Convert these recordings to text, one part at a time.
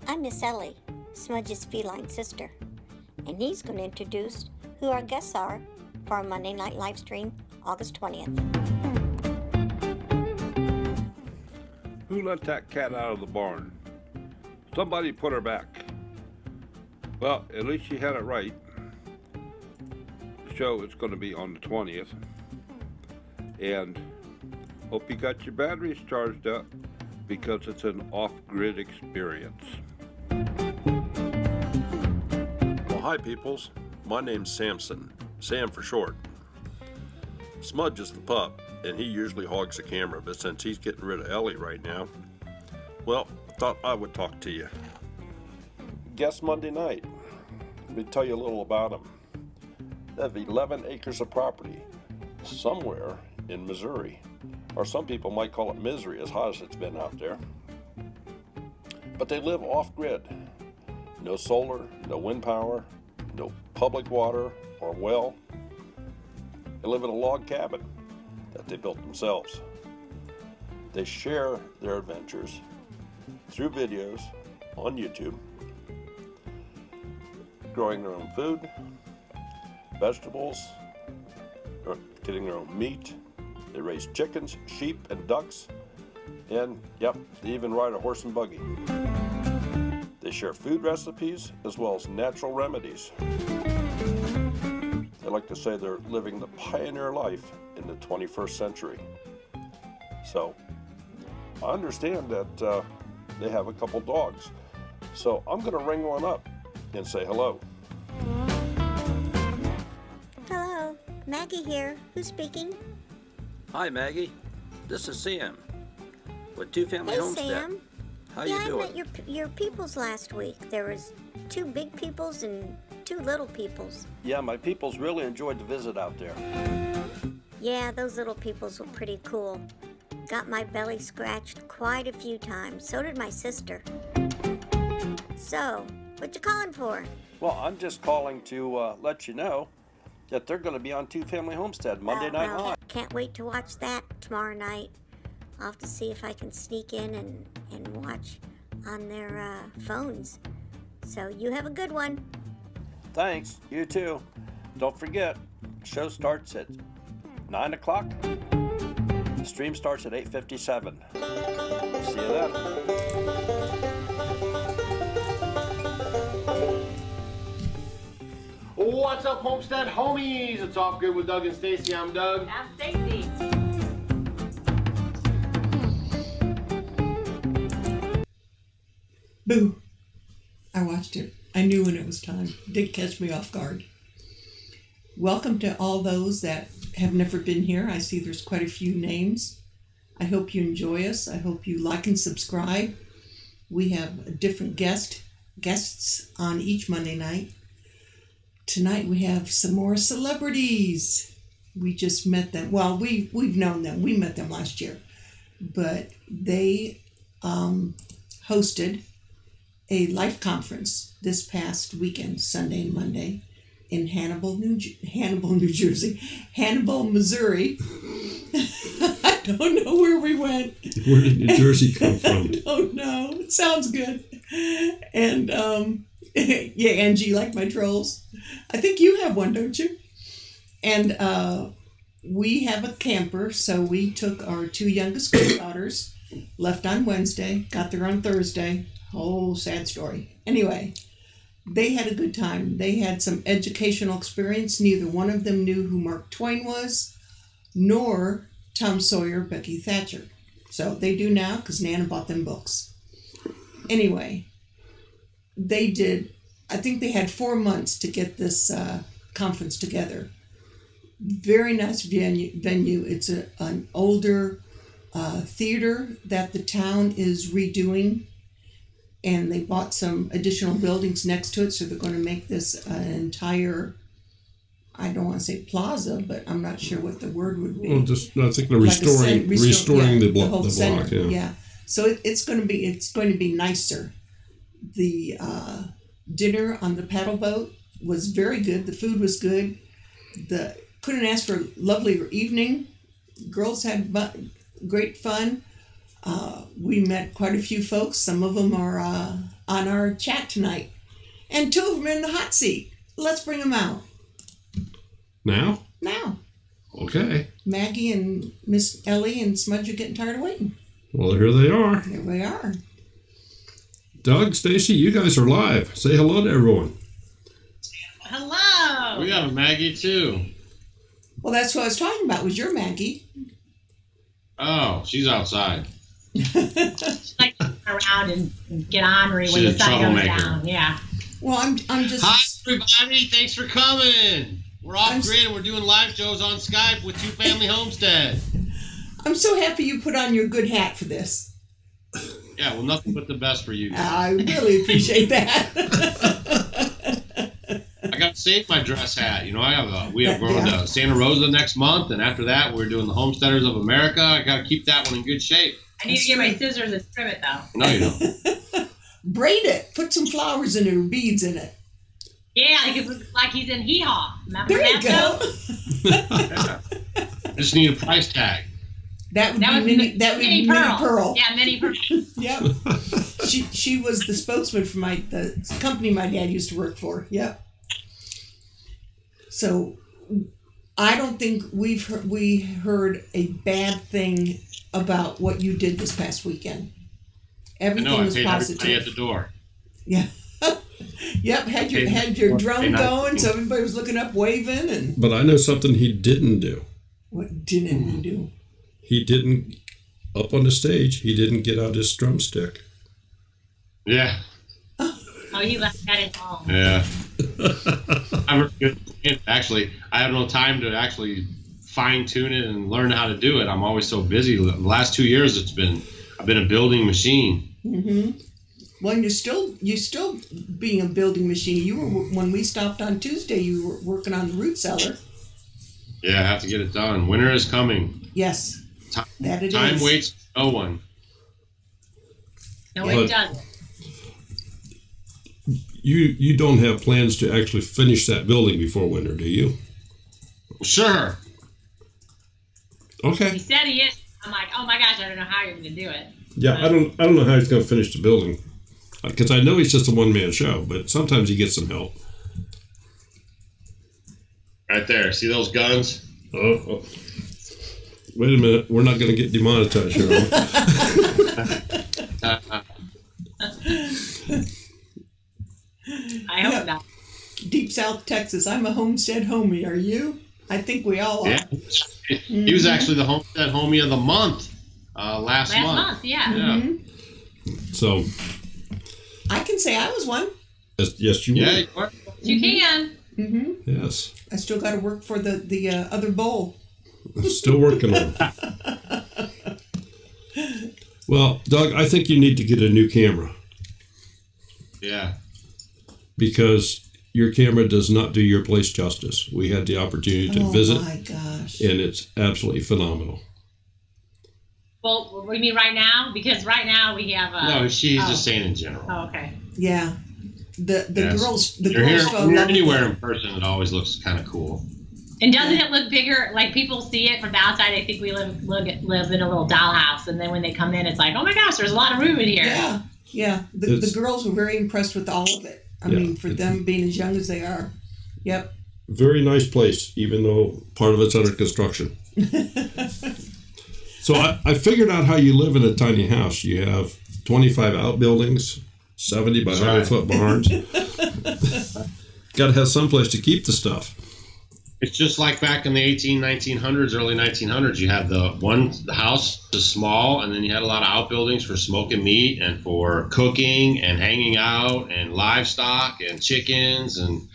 I'm Miss Ellie, Smudge's feline sister, and he's going to introduce who our guests are for our Monday night live stream, August 20th. Who let that cat out of the barn? Somebody put her back. Well, at least she had it right. The show is going to be on the 20th. And hope you got your batteries charged up, because it's an off-grid experience. Well, hi peoples. My name's Samson. Sam for short. Smudge is the pup, and he usually hogs the camera, but since he's getting rid of Ellie right now, well, I thought I would talk to you. Guest Monday night. Let me tell you a little about them. They have 11 acres of property somewhere in Missouri, or some people might call it misery, as hot as it's been out there. But they live off-grid. No solar, no wind power, no public water or well. They live in a log cabin that they built themselves. They share their adventures through videos on YouTube, growing their own food, vegetables, or getting their own meat. They raise chickens, sheep, and ducks, and yep, they even ride a horse and buggy. They share food recipes as well as natural remedies. They like to say they're living the pioneer life in the 21st century. So, I understand that they have a couple dogs. So, I'm going to ring one up and say hello. Hello, Maggie here. Who's speaking? Hi Maggie, this is Sam with Two Family Hey, Homestead. Sam. How yeah, you doing? I met your peoples last week. There was 2 big peoples and 2 little peoples. Yeah, my peoples really enjoyed the visit out there. Yeah, those little peoples were pretty cool. Got my belly scratched quite a few times. So did my sister. So, what you calling for? Well, I'm just calling to let you know that they're going to be on Two Family Homestead Monday Night Well, Live. can't wait to watch that tomorrow night. I'll have to see if I can sneak in and watch on their phones. So you have a good one. Thanks, you too. Don't forget, the show starts at 9 o'clock. The stream starts at 8:57. See you then. What's up, Homestead homies? It's Off Grid with Doug and Stacy. I'm Doug. I'm Stacy. Boo. I watched it. I knew when it was time. It did catch me off guard. Welcome to all those that have never been here. I see there's quite a few names. I hope you enjoy us. I hope you like and subscribe. We have different guests on each Monday night. Tonight we have some more celebrities. We just met them. Well, we've known them. We met them last year. But they hosted a life conference this past weekend, Sunday and Monday, in Hannibal, Missouri. I don't know where we went. Where did New Jersey come from? I don't know. It sounds good. And yeah, Angie, you like my trolls? I think you have one, don't you? And we have a camper, so we took our 2 youngest daughters, left on Wednesday, got there on Thursday. Whole sad story. Anyway, they had a good time. They had some educational experience. Neither one of them knew who Mark Twain was, nor Tom Sawyer, Becky Thatcher. So they do now because Nana bought them books. Anyway, they did, I think they had 4 months to get this conference together. Very nice venue. It's an older theater that the town is redoing, and they bought some additional buildings next to it, so they're going to make this an entire, I don't want to say plaza, but I'm not sure what the word would be. Well, just I think they're restoring the block. Center. Yeah. So it's going to be nicer. The dinner on the paddle boat was very good. The food was good. Couldn't ask for a lovelier evening. Girls had great fun. We met quite a few folks. Some of them are on our chat tonight. And 2 of them are in the hot seat. Let's bring them out. Now? Now. Okay. Maggie and Miss Ellie and Smudge are getting tired of waiting. Well, here they are. Here we are. Doug, Stacy, you guys are live. Say hello to everyone. Hello. We got a Maggie, too. Well, that's what I was talking about, was your Maggie. Oh, she's outside. She's like around and get ornery when She's the a sun goes troublemaker. down. Yeah. Well, I'm just... Hi, everybody. Thanks for coming. We're off grid and we're doing live shows on Skype with Two Family Homestead. I'm so happy you put on your good hat for this. Yeah, well, nothing but the best for you. I really appreciate that. I got to save my dress hat. You know, we have going to Santa Rosa next month, and after that, we're doing the Homesteaders of America. I got to keep that one in good shape. I need to get my scissors and trim it, though. No, you don't. Braid it. Put some flowers in it or beads in it. Yeah, like he's in Hee Haw. Remember There you that go. Yeah. I just need a price tag. That would be Minnie Pearl. Yeah, Minnie Pearl. Yep. She was the spokesman for the company my dad used to work for. Yep. So I don't think we heard a bad thing about what you did this past weekend. Everything was positive. Everybody at the door. Yeah. Yep. Had your drone going, so everybody was looking up, waving, and. But I know something he didn't do. What didn't he do? He didn't, up on the stage, he didn't get out his drumstick. Yeah. Oh, he left that at home. Yeah. Actually, I have no time to actually fine tune it and learn how to do it. I'm always so busy. The last 2 years, I've been a building machine. Mm-hmm. Well, you're still being a building machine. You were, when we stopped on Tuesday, you were working on the root cellar. Yeah, I have to get it done. Winter is coming. Yes. Time waits for no one. No, it doesn't. You don't have plans to actually finish that building before winter, do you? Sure. Okay. He said he is. I'm like, oh my gosh, I don't know how you're going to do it. Yeah, I don't know how he's going to finish the building, because I know he's just a one-man show, but sometimes he gets some help. Right there. See those guns? Oh. Wait a minute. We're not going to get demonetized here. I hope not. Deep South Texas. I'm a Homestead homie. Are you? I think we all are. Yeah. He was actually the Homestead homie of the month last month. Last month, yeah. Mm-hmm. So. I can say I was one. Yes, you Yeah, will. you are. You can. Mm-hmm. Yes. I still got to work for the other bowl. Still working on it. Well, Doug, I think you need to get a new camera. Yeah. Because your camera does not do your place justice. We had the opportunity to visit. Oh, my gosh. And it's absolutely phenomenal. Well, we mean right now? Because right now we have a... No, she's just saying in general. Oh, okay. Yeah. The girls You're fell in love anywhere with in person, it always looks kind of cool. And doesn't it look bigger? Like, people see it from the outside, they think we live in a little dollhouse, and then when they come in, it's like, oh my gosh, there's a lot of room in here. Yeah, yeah. The girls were very impressed with all of it. I mean, for them being as young as they are. Yep. Very nice place, even though part of it's under construction. So I figured out how you live in a tiny house. You have 25 outbuildings, 70 by 100-foot barns. Got to have some place to keep the stuff. It's just like back in the 1900s, early 1900s. You had the house is small, and then you had a lot of outbuildings for smoking meat and for cooking and hanging out and livestock and chickens and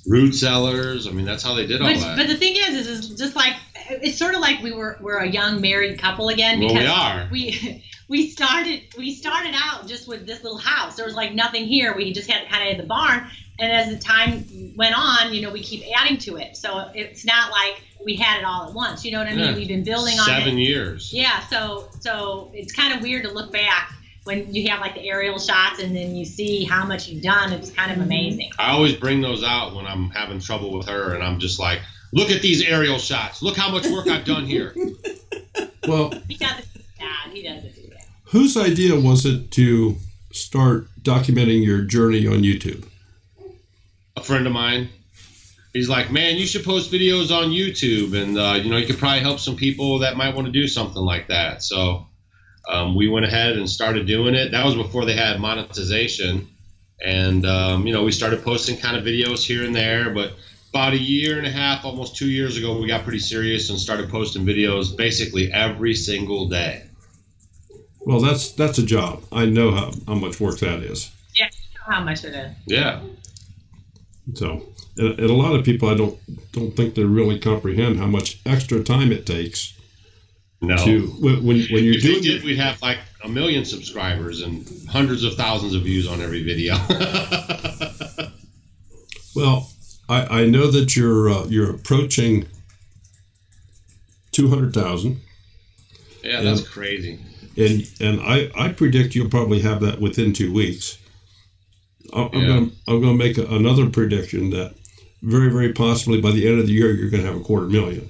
root cellars. I mean, that's how they did all that. But the thing is just like, it's sort of like we're a young married couple again. Because we are. We started out just with this little house. There was like nothing here. We just had kind of the barn. And as the time went on, we keep adding to it. So it's not like we had it all at once. You know what I mean? Yeah. We've been building on it. 7 years. Yeah. So it's kind of weird to look back when you have like the aerial shots and then you see how much you've done. It's kind of amazing. I always bring those out when I'm having trouble with her, and I'm just like, look at these aerial shots. Look how much work I've done here. Well, He doesn't do that. Whose idea was it to start documenting your journey on YouTube? A friend of mine. He's like, man, you should post videos on YouTube, and you could probably help some people that might want to do something like that. So we went ahead and started doing it. That was before they had monetization, and we started posting kind of videos here and there. But about a year and a half, almost 2 years ago, we got pretty serious and started posting videos basically every single day. Well, that's a job. I know how much work that is. Yeah, I know how much it is. Yeah. So, and a lot of people, I don't think they really comprehend how much extra time it takes. No. When you're if doing they did, we'd have like 1 million subscribers and hundreds of thousands of views on every video. Well, I know that you're approaching 200,000. Yeah, that's crazy. And I predict you'll probably have that within 2 weeks. I'm gonna make another prediction that very, very possibly by the end of the year you're gonna have 250,000.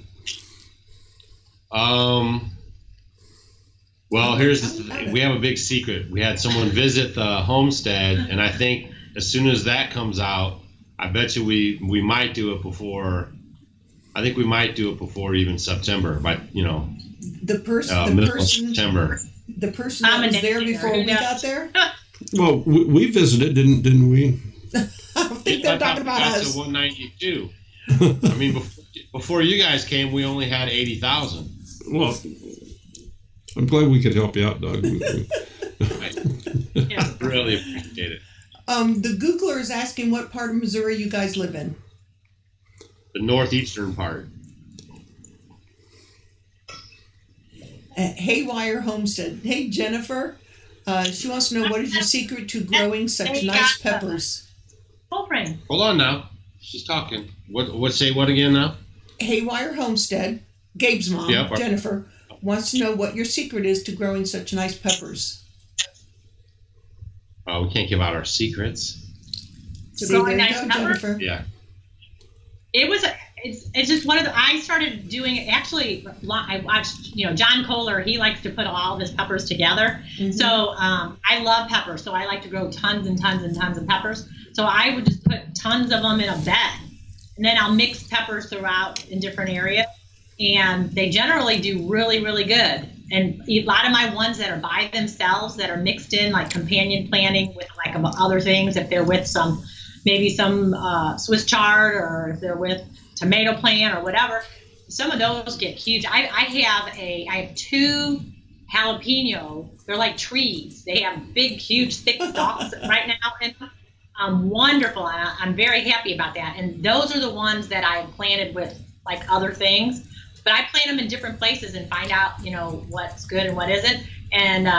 Well, here's the thing. We have a big secret. We had someone visit the homestead, and I think as soon as that comes out, I bet you we might do it before. I think we might do it before even September. But the person September. The person that was there before we got there. Well, we visited, didn't we? I think they're talking about us. 192. I mean, before you guys came, we only had 80,000. Well, I'm glad we could help you out, Doug. Yeah, really appreciate it. The Googler is asking what part of Missouri you guys live in. The northeastern part. Haywire Homestead. Hey, Jennifer. She wants to know what is your secret to growing such nice peppers. Hold on now. She's talking. What? Say what again now? Haywire Homestead. Gabe's mom, Yep. Jennifer, wants to know what your secret is to growing such nice peppers. We can't give out our secrets. See, there you go, Jennifer. Yeah. It's just one of the. I started doing it actually. I watched John Kohler. He likes to put all of his peppers together. Mm-hmm. So I love peppers. So I like to grow tons and tons and tons of peppers. So I would just put tons of them in a bed, and then I'll mix peppers throughout in different areas, and they generally do really, really good. And a lot of my ones that are by themselves that are mixed in like companion planting with like other things, if they're with maybe some Swiss chard, or if they're with tomato plant or whatever, some of those get huge. I have 2 jalapeno. They're like trees. They have big, huge, thick stalks right now, and wonderful. And I'm very happy about that. And those are the ones that I planted with like other things. But I plant them in different places and find out, what's good and what isn't. And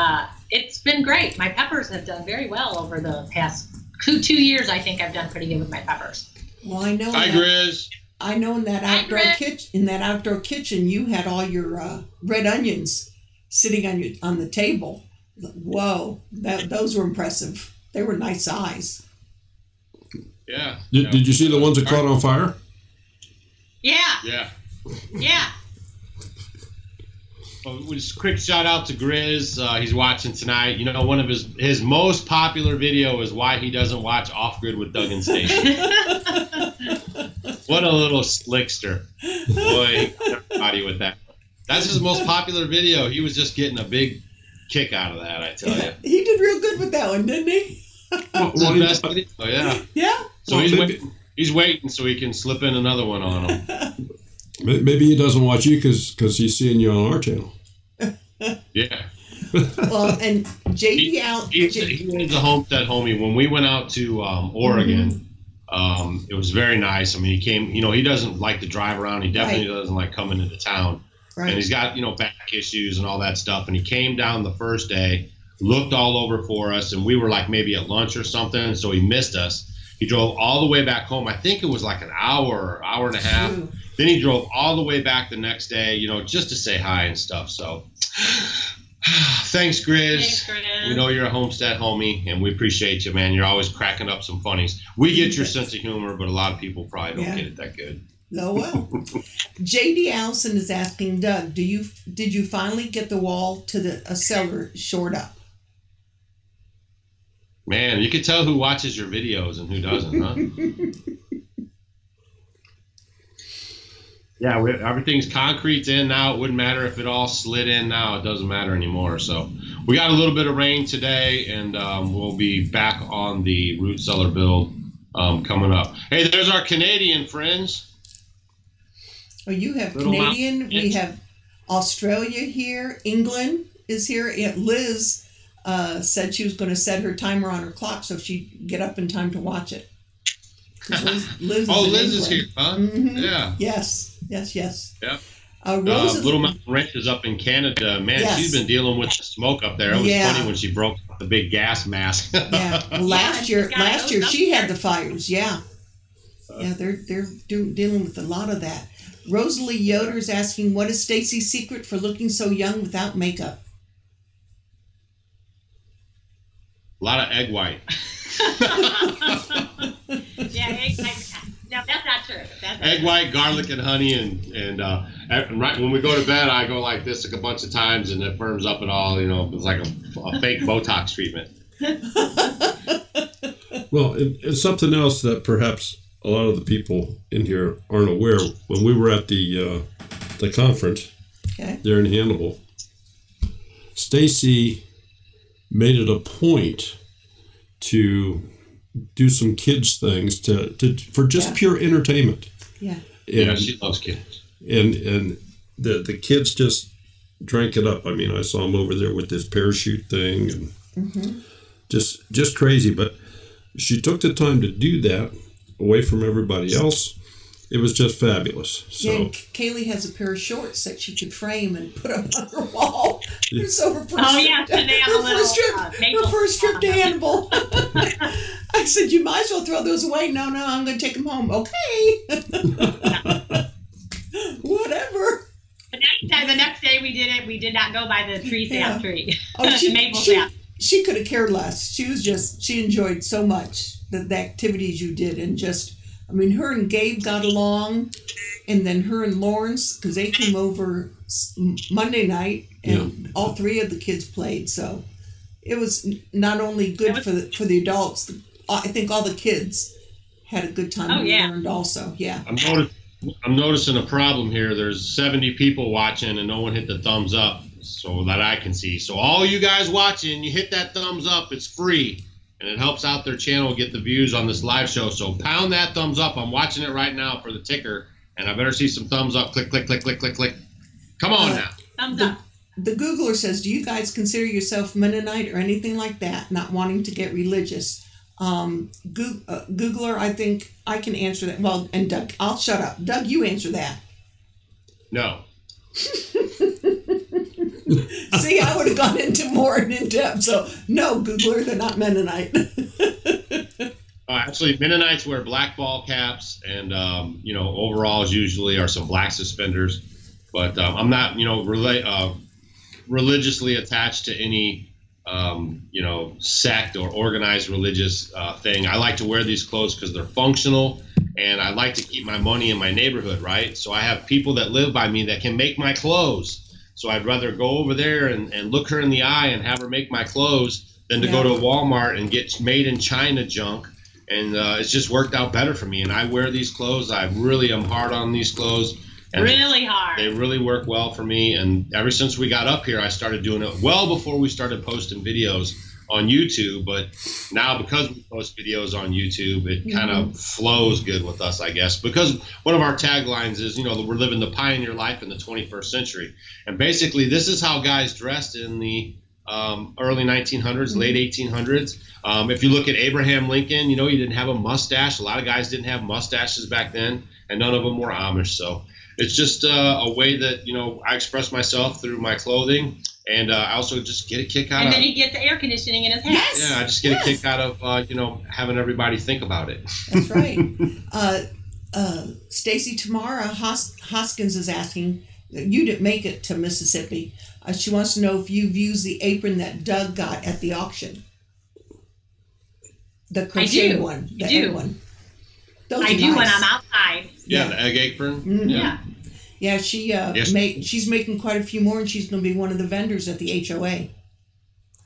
it's been great. My peppers have done very well over the past 2 years. I think I've done pretty good with my peppers. Well, I know. Hi, Grizz. I know in that outdoor kitchen, you had all your red onions sitting on the table. Whoa, those were impressive. They were nice size. Yeah. Did you see the ones that caught on fire? Yeah. Yeah. Yeah. Well, just a quick shout out to Grizz. He's watching tonight. One of his most popular video is why he doesn't watch Off Grid with Doug and Stacy. What a little slickster. Boy, he got everybody with that. That's his most popular video. He was just getting a big kick out of that, I tell you. He did real good with that one, didn't he? Well, the best video, yeah. Yeah. So he's waiting so he can slip in another one on him. Maybe he doesn't watch you because he's seeing you on our channel. Yeah. Well, and JD he is a Homestead homie. When we went out to Oregon, it was very nice. I mean, he came. He doesn't like to drive around. He definitely doesn't like coming into town. Right. And he's got back issues and all that stuff. And he came down the first day, looked all over for us, and we were like maybe at lunch or something. So he missed us. He drove all the way back home. I think it was like an hour and a half. Ooh. Then he drove all the way back the next day, just to say hi and stuff. So thanks, Grizz. You're a Homestead homie, and we appreciate you, man. You're always cracking up some funnies. We get your sense of humor, but a lot of people probably don't get it that good. No, well. JD Allison is asking, Doug, did you finally get the wall to a cellar shored up? Man, you can tell who watches your videos and who doesn't, huh? Yeah, everything's concrete's in now. It wouldn't matter if it all slid in now. It doesn't matter anymore. So we got a little bit of rain today, and we'll be back on the root cellar build coming up. Hey, there's our Canadian friends. Oh, you have Little Canadian. mountain. We have Australia here. England is here. Liz said she was going to set her timer on her clock so she'd get up in time to watch it. Liz is here, huh? Mm-hmm. Yeah. Yes. Yeah. Rosalie, Little Mountain Ranch is up in Canada. Man, Yes. she's been dealing with the smoke up there. It was funny when she broke the big gas mask. yeah. Well, last year those up she had there. the fires. Yeah. Yeah, they're dealing with a lot of that. Rosalie Yoder's asking, what is Stacy's secret for looking so young without makeup? A lot of egg white. Yeah, no, that's not true. Egg white, garlic, and honey, and right when we go to bed, I go like this a bunch of times, and it firms up and all. You know, it's like a fake Botox treatment. Well, it's something else that perhaps a lot of the people in here aren't aware. When we were at the conference there in Hannibal, Stacy made it a point to do some kids things for just pure entertainment. Yeah. Yeah, she loves kids. And the kids just drank it up. I mean, I saw them over there with this parachute thing and just crazy. But she took the time to do that away from everybody else. It was just fabulous. So, yeah, and Kaylee has a pair of shorts that she could frame and put up on her wall. So her first trip to Hannibal. I said, you might as well throw those away. No, I'm going to take them home. Okay. Whatever. The next day we did it. We did not go by the tree sap tree. Oh, Maple sap. She could have cared less. She enjoyed so much the activities you did, and her and Gabe got along, and then her and Lawrence, because they came over Monday night, and all three of the kids played. So it was not only good for the adults. I think all the kids had a good time. Oh, yeah. Learned also. Yeah. I'm noticing a problem here. There's 70 people watching, and no one hit the thumbs up so that I can see. So all you guys watching, you hit that thumbs up. It's free. And it helps out their channel get the views on this live show. So pound that thumbs up. I'm watching it right now for the ticker, and I better see some thumbs up. Click, click, click, click, click, click. Come on now. Thumbs up. The Googler says, do you guys consider yourself Mennonite or anything like that, not wanting to get religious? Googler, I think I can answer that. Well, and Doug, I'll shut up. Doug, you answer that. No. See, I would have gone into more in depth. So, no, Googler, they're not Mennonite. Actually, Mennonites wear black ball caps, and overalls usually are some black suspenders. But I'm not, religiously attached to any, sect or organized religious thing. I like to wear these clothes because they're functional, and I like to keep my money in my neighborhood, right? So I have people that live by me that can make my clothes. So I'd rather go over there and look her in the eye and have her make my clothes than to go to Walmart and get made in China junk. And it's just worked out better for me. And I wear these clothes. I really am hard on these clothes. And really hard. They really work well for me. And ever since we got up here, I started doing it well before we started posting videos on YouTube. But now because we post videos on YouTube, it kind of flows good with us, I guess. Because one of our taglines is, we're living the pioneer life in the 21st century. And basically, this is how guys dressed in the early 1900s, late 1800s. If you look at Abraham Lincoln, he didn't have a mustache. A lot of guys didn't have mustaches back then, and none of them were Amish. So it's just a way that, I express myself through my clothing. And I also just get a kick out of it. And then he gets the air conditioning in his house. Yes. Yeah, I just get a kick out of, having everybody think about it. That's right. Stacy Tamara Hoskins is asking, you didn't make it to Mississippi. She wants to know if you've used the apron that Doug got at the auction. The crochet one. The egg one. Those I do when I'm outside. Yeah, the egg apron. Mm-hmm. Yeah. Yeah, she's making quite a few more, and she's going to be one of the vendors at the HOA.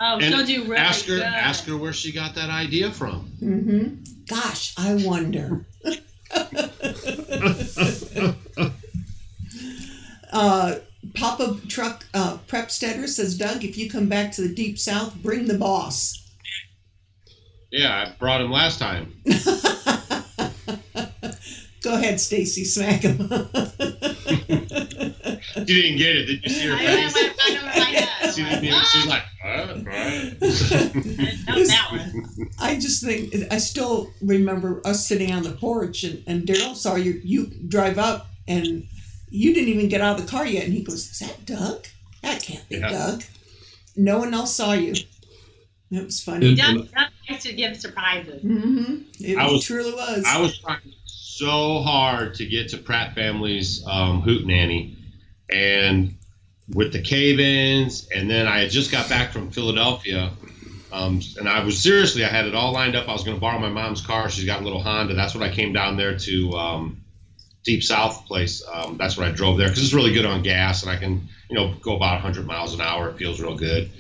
Oh, And she'll do really ask her, good. ask her where she got that idea from. Gosh, I wonder. Papa Truck Prepstetter says, Doug, if you come back to the Deep South, bring the boss. Yeah, I brought him last time. Go ahead, Stacy, smack him. You didn't get it, did you see her I face? went right over my head. She I'm like, was like, "What?" what? I didn't know that one. I just think, I still remember us sitting on the porch, and Daryl saw you drive up, and you didn't even get out of the car yet. And he goes, is that Doug? That can't be Doug. No one else saw you. It was funny. Doug likes to give surprises. It truly was. I was trying so hard to get to Pratt Family's Hootenanny, and with the cave-ins, and then I had just got back from Philadelphia, and I had it all lined up. I was going to borrow my mom's car. She's got a little Honda. That's what I came down there to Deep South place. That's what I drove there because it's really good on gas, and I can, go about 100 miles an hour. It feels real good,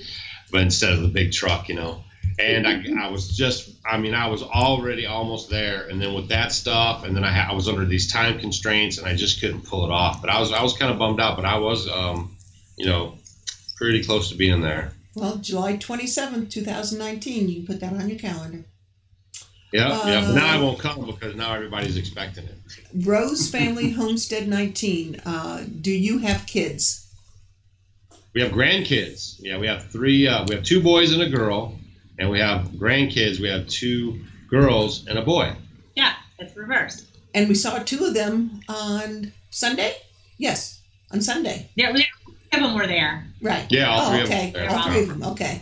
but instead of the big truck, And I was already almost there, and then with that stuff, and then I was under these time constraints, and I just couldn't pull it off. But I was kind of bummed out, but I was, pretty close to being there. Well, July 27th, 2019. You can put that on your calendar. Yeah. But now I won't come because now everybody's expecting it. Rose Family Homestead 19. Do you have kids? We have grandkids. Yeah, we have three. We have 2 boys and a girl. And we have grandkids. We have 2 girls and a boy. Yeah, it's reversed. And we saw 2 of them on Sunday? Yes, on Sunday. There, 3 of them were there. Right. Yeah, all 3 of them. them. All 3 of them. Okay.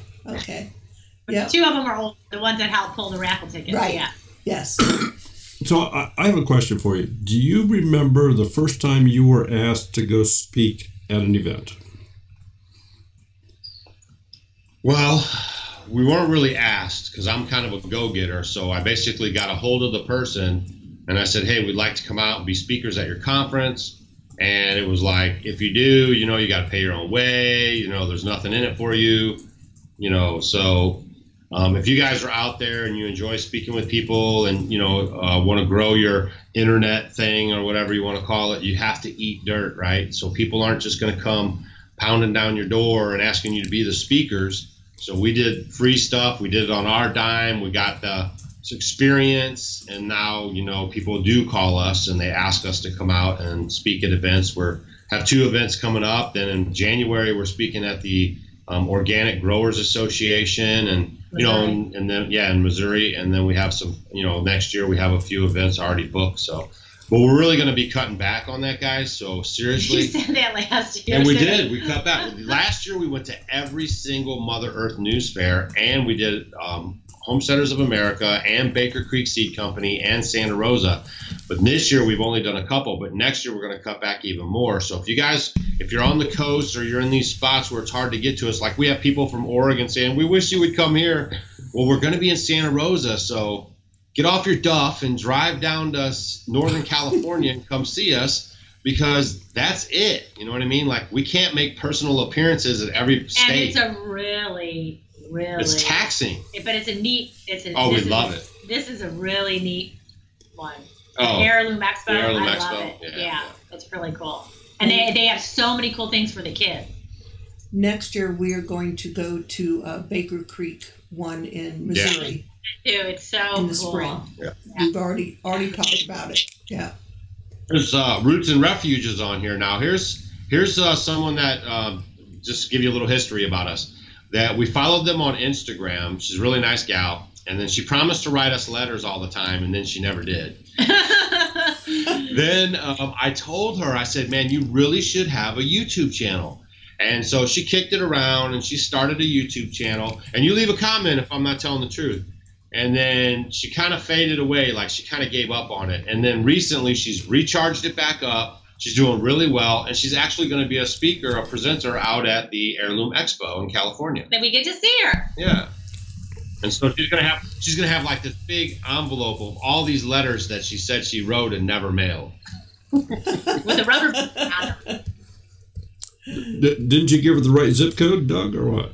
But 2 of them are old, the ones that helped pull the raffle tickets. Right. Yeah. Yes. So I have a question for you. Do you remember the first time you were asked to go speak at an event? Well, we weren't really asked because I'm kind of a go-getter. So I basically got a hold of the person and I said, hey, we'd like to come out and be speakers at your conference. And it was like, if you do, you got to pay your own way. There's nothing in it for you. So if you guys are out there and you enjoy speaking with people and, want to grow your internet thing or whatever you want to call it, you have to eat dirt, right? So people aren't just going to come pounding down your door and asking you to be the speakers. So we did free stuff. We did it on our dime. We got the experience. And now, people do call us and they ask us to come out and speak at events. We have 2 events coming up. Then in January, we're speaking at the Organic Growers Association and, and then, in Missouri. And then we have some, next year we have a few events already booked. So, but we're really going to be cutting back on that, guys. So seriously. You said that last year. And we did. We cut back. Last year we went to every single Mother Earth News Fair, and we did Homesteaders of America and Baker Creek Seed Company and Santa Rosa. But this year we've only done a couple, but next year we're going to cut back even more. So if you're on the coast or you're in these spots where it's hard to get to us, like we have people from Oregon saying, we wish you would come here. Well, we're going to be in Santa Rosa, so get off your duff and drive down to Northern California and come see us because that's it. You know what I mean? Like we can't make personal appearances at every state. And it's a really it's taxing. But it's a neat. We love it. This is a really neat one. Oh, the Heirloom Expo. Heirloom I Expo. love it. Yeah, it's really cool. And they have so many cool things for the kids. Next year we are going to go to Baker Creek one in Missouri. Dude, it's so in the cool. spring. Yeah. We've already talked about it. Yeah. There's Roots and Refuges on here now. Here's someone that just to give you a little history about us. That we followed them on Instagram. She's a really nice gal, and then she promised to write us letters all the time, and then she never did. Then I told her, I said, man, you really should have a YouTube channel. And so she kicked it around and she started a YouTube channel. And you leave a comment if I'm not telling the truth. And then she kind of faded away, like she kind of gave up on it. And then recently she's recharged it back up. She's doing really well. And she's actually going to be a speaker, a presenter out at the Heirloom Expo in California. Then we get to see her. Yeah. And so she's gonna have like this big envelope of all these letters that she said she wrote and never mailed. With a rubber band. Didn't you give her the right zip code, Doug, or what?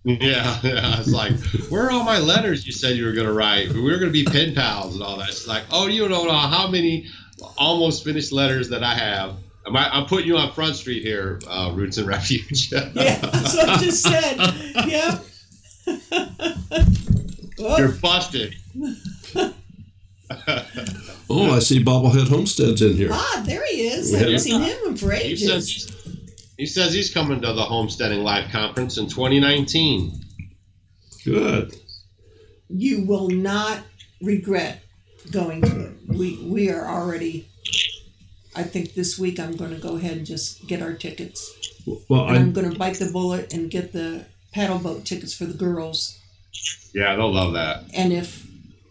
Yeah, it's like, where are all my letters you said you were going to write? We were going to be pen pals and all that. It's like, oh, you don't know how many almost finished letters that I have. I'm putting you on Front Street here, Roots and Refuge. Yeah, that's what I just said. Yeah. You're busted. Oh, I see Bobblehead Homestead's in here. Ah, there he is. I haven't seen him for ages. He says he's coming to the Homesteading Live Conference in 2019. Good. You will not regret going to it. We are already, I think this week I'm going to go ahead and just get our tickets. Well, I'm going to bite the bullet and get the paddle boat tickets for the girls. Yeah, they'll love that. And if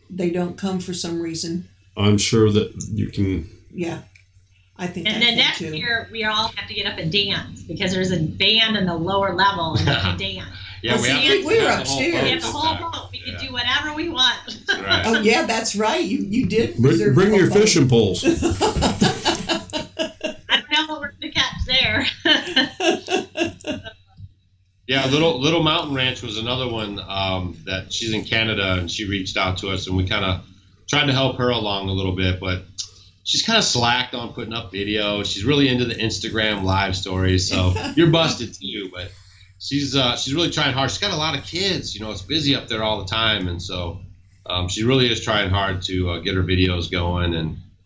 they don't come for some reason, I'm sure that you can. Yeah, I think. And then next year we all have to get up and dance because there's a band in the lower level and they can dance. Yeah, well, we were upstairs. We have the whole boat. We can do whatever we want. Right. Oh yeah, that's right. You did. Bring your fishing poles. I don't know what we're going to catch there. Yeah, Little Mountain Ranch was another one that she's in Canada, and she reached out to us, and we kind of tried to help her along a little bit, but she's kind of slacked on putting up videos. She's really into the Instagram live stories, so you're busted too. But she's really trying hard. She's got a lot of kids, it's busy up there all the time, and so she really is trying hard to get her videos going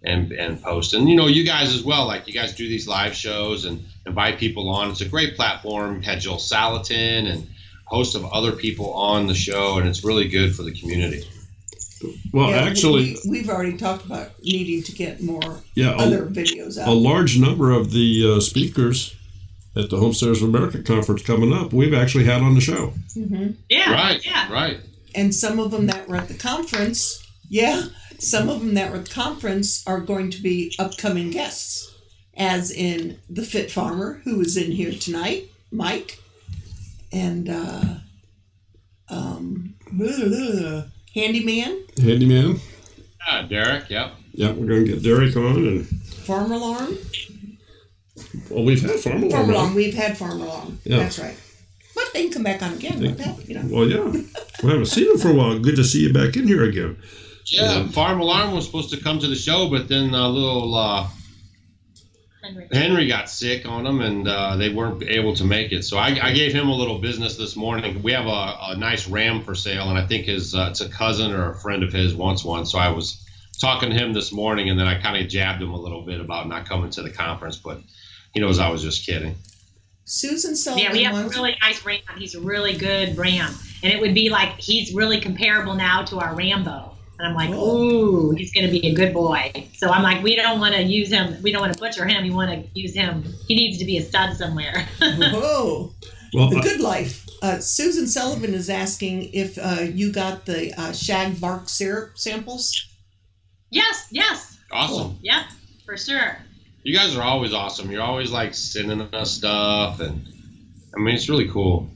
and post. And you guys as well, like you guys do these live shows and invite people on. It's a great platform. You had Joel Salatin and a host of other people on the show, and it's really good for the community. Well, yeah, actually, we've already talked about needing to get more other videos out. A large number of the speakers at the Homesteaders of America conference coming up, we've actually had on the show. Mm-hmm. Yeah, right. And some of them that were at the conference, some of them that were at the conference are going to be upcoming guests, as in the Fit Farmer, who is in here tonight, Mike, and Handyman. Derek, yep. Yeah, we're going to get Derek on. And Farm Alarm. Well, we've had Farm Alarm. We've had Farm Alarm. Yeah. That's right. But they can come back on again. Well, yeah. We haven't seen them for a while. Good to see you back in here again. Yeah, Farm Alarm was supposed to come to the show, but then little Henry got sick on them, and they weren't able to make it. So I gave him a little business this morning. We have a nice ram for sale, and I think it's a cousin or a friend of his wants one. So I was talking to him this morning, and then I kind of jabbed him a little bit about not coming to the conference, but he knows I was just kidding. Susan Sullivan. Yeah, we have a really nice ram. He's a really good ram, and it would be like he's really comparable now to our Rambo. And I'm like, ooh, he's going to be a good boy. So I'm like, we don't want to use him. We don't want to butcher him. We want to use him. He needs to be a stud somewhere. Whoa. Well, the good life. Susan Sullivan is asking if you got the shag bark syrup samples. Yes. Awesome. Cool. Yep, for sure. You guys are always awesome. You're always like sending us stuff. And I mean, it's really cool.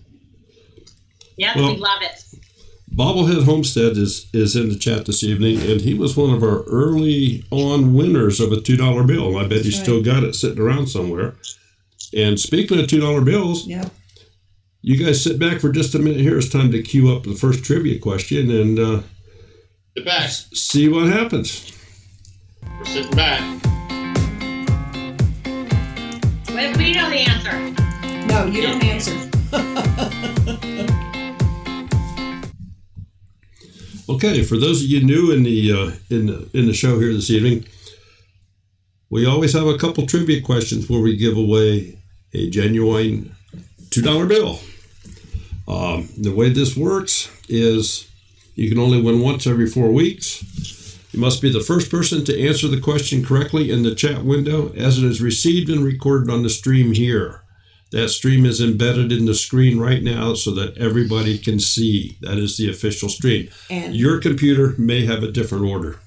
Yep, we love it. Bobblehead Homestead is in the chat this evening, and he was one of our early on winners of a $2 bill. I bet he's still got it sitting around somewhere. And speaking of $2 bills, you guys sit back for just a minute here. It's time to queue up the first trivia question and sit back. See what happens. We're sitting back. We know the answer. No, you don't answer. Okay, for those of you new in the show here this evening, we always have a couple trivia questions where we give away a genuine $2 bill. The way this works is you can only win once every 4 weeks. You must be the first person to answer the question correctly in the chat window as it is received and recorded on the stream here. That stream is embedded in the screen right now so that everybody can see. That is the official stream. And your computer may have a different order.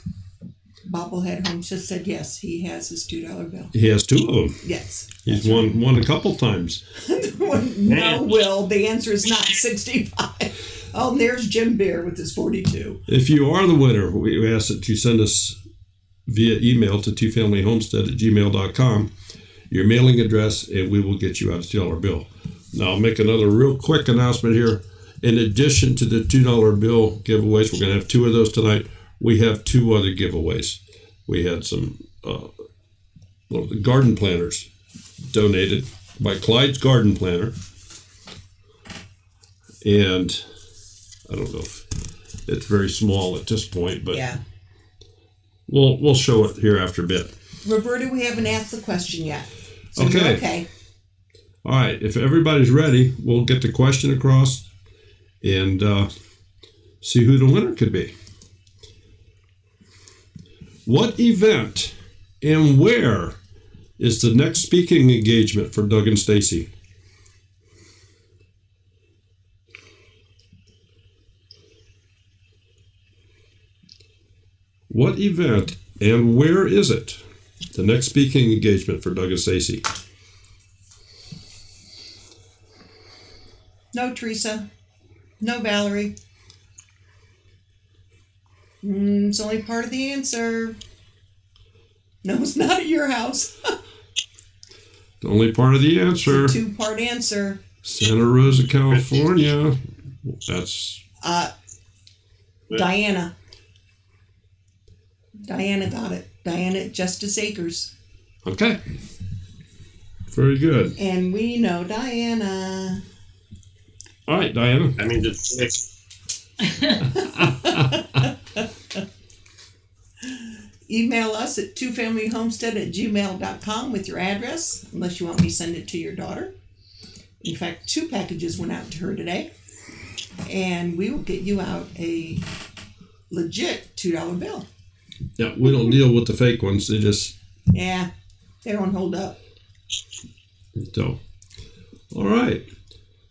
Bobblehead Homestead said yes, he has his $2 bill. He has 2 of them. Yes. He's won a couple times. No, Will. The answer is not 65. Oh, and there's Jim Bear with his 42. If you are the winner, we ask that you send us via email to twofamilyhomestead@gmail.com. your mailing address, and we will get you out a $2 bill. Now, I'll make another real quick announcement here. in addition to the $2 bill giveaways, we're going to have 2 of those tonight. We have 2 other giveaways. We had some garden planters donated by Clyde's Garden Planter. And I don't know if it's very small at this point, but Yeah. we'll show it here after a bit. Roberta, we haven't asked the question yet. So Okay. you're okay. All right, if everybody's ready, we'll get the question across and see who the winner could be. What event and where is the next speaking engagement for Doug and Stacy? What event and where is it? The next speaking engagement for Doug and Stacy. No, Teresa. No, Valerie. It's only part of the answer. No, it's not at your house. The only part of the answer. It's a 2-part answer. Santa Rosa, California. That's Diana. Diana got it. Diana at Justice Acres. okay. Very good. And we know Diana. All right, Diana. I mean, just Email us at twofamilyhomestead@gmail.com with your address, unless you want me to send it to your daughter. In fact, 2 packages went out to her today. And we will get you out a legit $2 bill. Yeah, we don't deal with the fake ones. They just Yeah, they don't hold up. so. All right.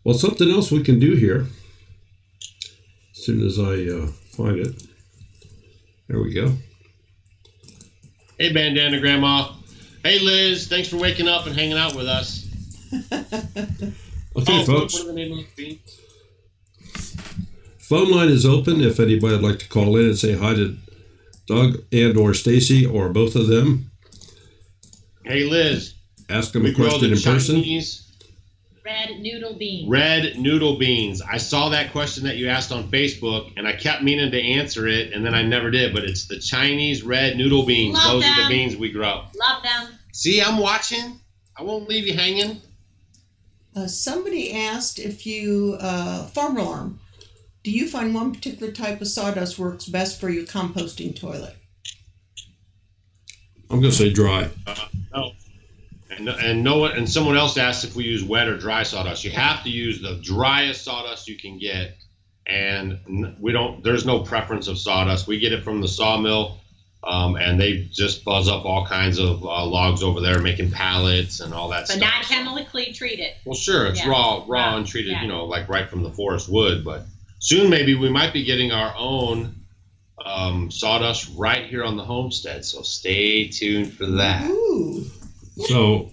Well, something else we can do here. As soon as I find it. There we go. hey, Bandana Grandma. Hey, Liz. Thanks for waking up and hanging out with us. Okay, folks. What are the name of the beans? Phone line is open if anybody would like to call in and say hi to Doug and or Stacy or both of them. Hey, Liz. Ask them We a grow question the in person. Chinese Red noodle beans. red noodle beans. I saw that question that you asked on Facebook, and I kept meaning to answer it, and then I never did. But it's the Chinese red noodle beans. Love Those are the them. beans we grow. Love them. See, I'm watching. I won't leave you hanging. Somebody asked if you, farm alarm, do you find one particular type of sawdust works best for your composting toilet? I'm going to say dry. No. And no one, and someone else asked if we use wet or dry sawdust. You have to use the driest sawdust you can get, and we don't. There's no preference of sawdust. We get it from the sawmill, and they just buzz up all kinds of logs over there, making pallets and all that But stuff. not chemically treated. Well, sure, it's Yeah. raw untreated, Yeah. you know, like right from the forest wood. But soon, maybe we might be getting our own sawdust right here on the homestead. So stay tuned for that. Ooh. So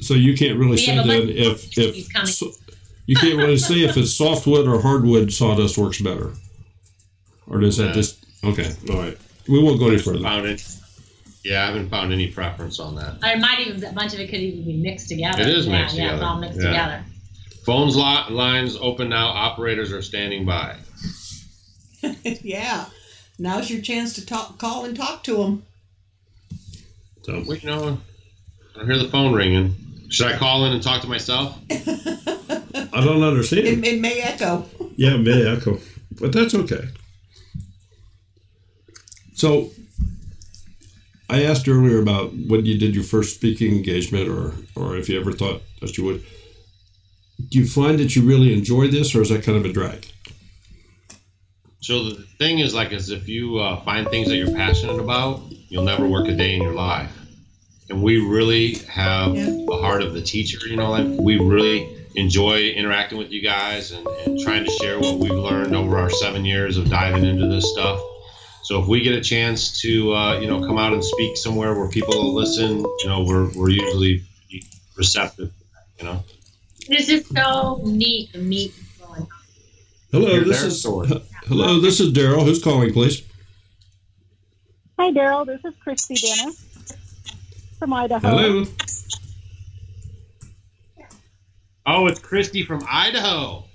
you can't really We say have a then bunch of trees coming. you can't really say if it's softwood or hardwood sawdust works better, or does that just okay? All right, we won't go any further. Found it. Yeah, I haven't found any preference on that. Or it might even, a bunch of it could even be mixed together. It is Yeah, mixed yeah, together. it's all mixed Yeah. together. Phones lines open now. Operators are standing by. Yeah. Now's your chance to call and talk to them. So Wait, no, I don't hear the phone ringing. Should I call in and talk to myself? I don't understand. It may echo. Yeah, it may echo, but that's okay. So I asked earlier about when you did your first speaking engagement, or if you ever thought that you would. Do you find that you really enjoy this, or is that kind of a drag? So the thing is, if you find things that you're passionate about, you'll never work a day in your life. And we really have the heart of the teacher, you know, like we really enjoy interacting with you guys and trying to share what we've learned over our 7 years of diving into this stuff. So if we get a chance to, come out and speak somewhere where people will listen, you know, we're usually receptive, you know. This is so neat to meet people. And Hello, Hear this their is story. hello. This is Daryl. Who's calling, please? Hi, Daryl. This is Christy Dennis from Idaho. Hello. Oh, it's Christy from Idaho.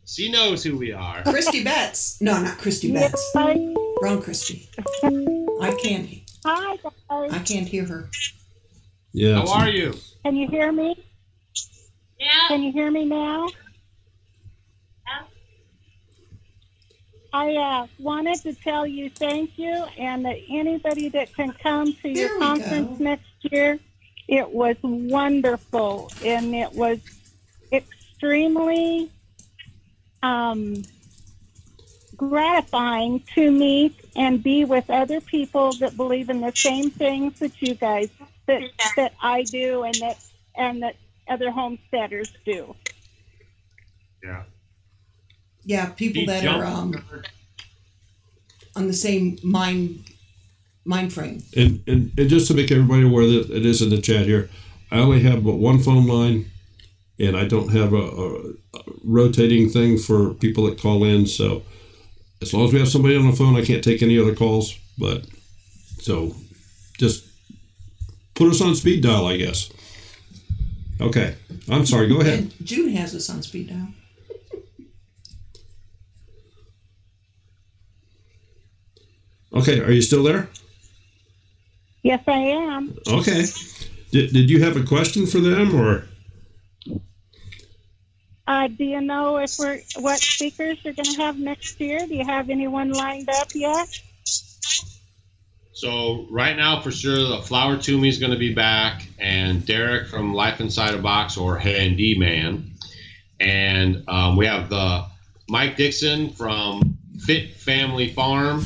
She knows who we are. Christy Betts. No, not Christy Betts. Wrong Christy. I can't. Hi, guys. I can't hear her. Yeah. How are you? Can you hear me? Yeah. Can you hear me now? I wanted to tell you thank you, and that anybody that can come to your conference next year, it was wonderful, and it was extremely gratifying to meet and be with other people that believe in the same things that you guys, that I do, and that other homesteaders do. Yeah. Yeah, people that are on the same mind frame. And just to make everybody aware that it is in the chat here, I only have but one phone line, and I don't have a rotating thing for people that call in. So as long as we have somebody on the phone, I can't take any other calls. But so just put us on speed dial, I guess. Okay, I'm sorry. Go ahead. And June has us on speed dial. Okay, are you still there? Yes, I am. Okay. Did you have a question for them, or? Do you know what speakers you're going to have next year? Do you have anyone lined up yet? So right now, for sure, the Flower Toomey is going to be back, and Derek from Life Inside a Box, or Handyman, and we have the Mike Dixon from Fit Family Farm.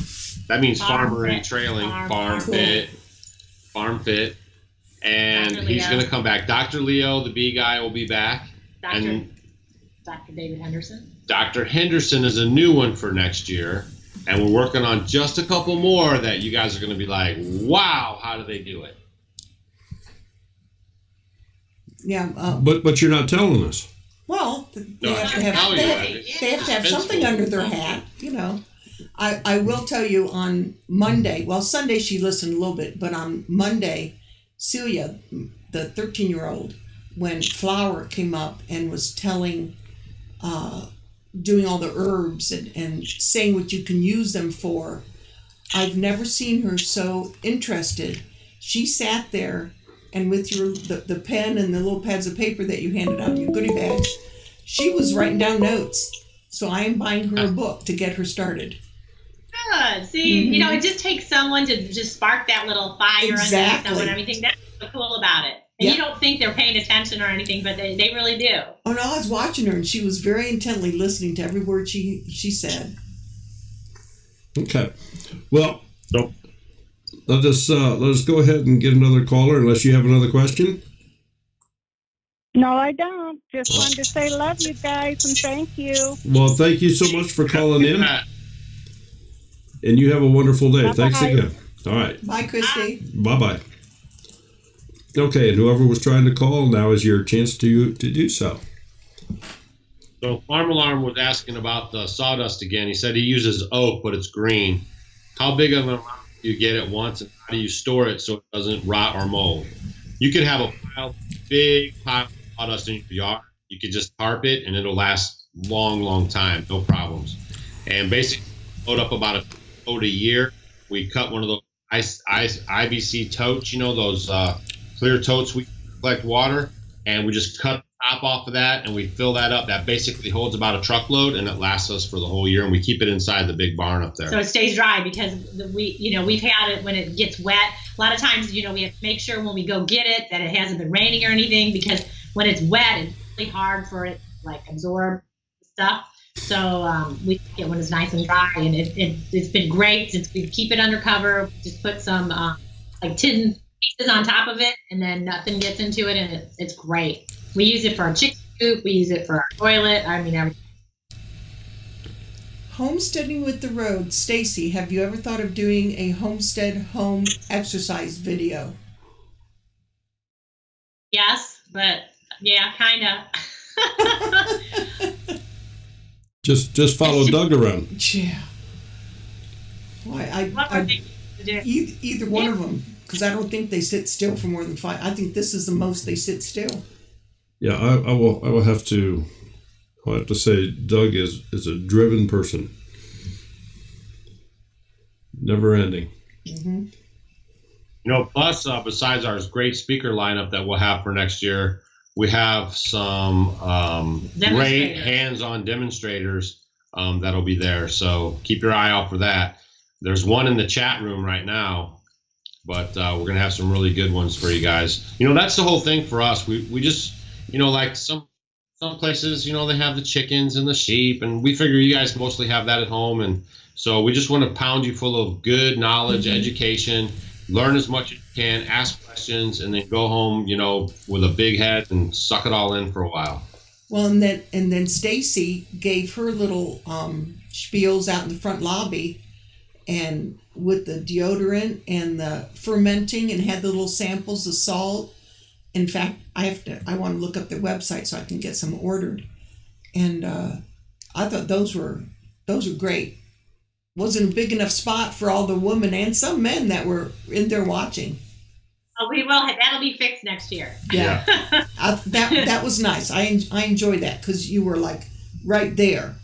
That means farmer trailing, farm fit, and he's going to come back. Dr. Leo, the bee guy, will be back. Dr. David Henderson. Dr. Henderson is a new one for next year, and we're working on just a couple more that you guys are going to be like, wow, how do they do it? Yeah. But you're not telling us. Well, they have to have something under their hat, you know. I will tell you on Monday, well, Sunday she listened a little bit, but on Monday, Celia, the 13-year-old, when Flower came up and was telling, doing all the herbs and saying what you can use them for, I've never seen her so interested. She sat there, and with the pen and the little pads of paper that you handed out, your goodie bags, she was writing down notes. So I am buying her a book to get her started. Good. See, you know, it just takes someone to just spark that little fire under someone. I mean, that's so cool about it. And you don't think they're paying attention or anything, but they really do. Oh, no, I was watching her, and she was very intently listening to every word she said. Okay. Well, let us go ahead and get another caller, unless you have another question. No, I don't. Just wanted to say love you guys and thank you. Well, thank you so much for calling in. And you have a wonderful day. Bye-bye. Thanks again. All right. Bye, Christy. Bye-bye. Okay, and whoever was trying to call, now is your chance to do so. So Farm Alarm was asking about the sawdust again. He said he uses oak, but it's green. How big of an amount do you get at once, and how do you store it so it doesn't rot or mold? You could have a big pile of sawdust in your yard. You could just tarp it, and it'll last long time, no problems. And basically, load up about a tote a year. We cut one of those IBC totes, you know, those clear totes we collect water, and we just cut the top off of that, and we fill that up. That basically holds about a truckload, and it lasts us for the whole year, and we keep it inside the big barn up there. So it stays dry, because we've had it when it gets wet. A lot of times, we have to make sure when we go get it that it hasn't been raining or anything, because when it's wet, it's really hard for it to like absorb stuff. So we get when it's nice and dry, and it's been great since we keep it under cover. Just put some like tin pieces on top of it, and then nothing gets into it, and it's great. We use it for our chicken coop. We use it for our toilet. I mean, everything. Homesteading with the Road. Stacy, have you ever thought of doing a homestead home exercise video? Yes, but yeah, kind of. Just follow Doug around. Yeah. Why? Either one of them, because I don't think they sit still for more than 5. I think this is the most they sit still. Yeah, I will have to I have to say, Doug is a driven person. Never ending. Mm-hmm. Plus, besides our great speaker lineup that we'll have for next year, we have some great hands-on demonstrators that'll be there. So keep your eye out for that. There's one in the chat room right now, but we're going to have some really good ones for you guys. That's the whole thing for us. We just, like some places, they have the chickens and the sheep, and we figure you guys mostly have that at home. And so we just want to pound you full of good knowledge, education, learn as much as you can, ask questions, and then go home, with a big head and suck it all in for a while. Well, and then Stacy gave her little spiels out in the front lobby, and with the deodorant and the fermenting, and had the little samples of salt. In fact, I want to look up their website so I can get some ordered. And I thought those were great. Wasn't a big enough spot for all the women and some men that were in there watching. Oh, we will. That'll be fixed next year. Yeah, that was nice. I enjoyed that because you were like right there.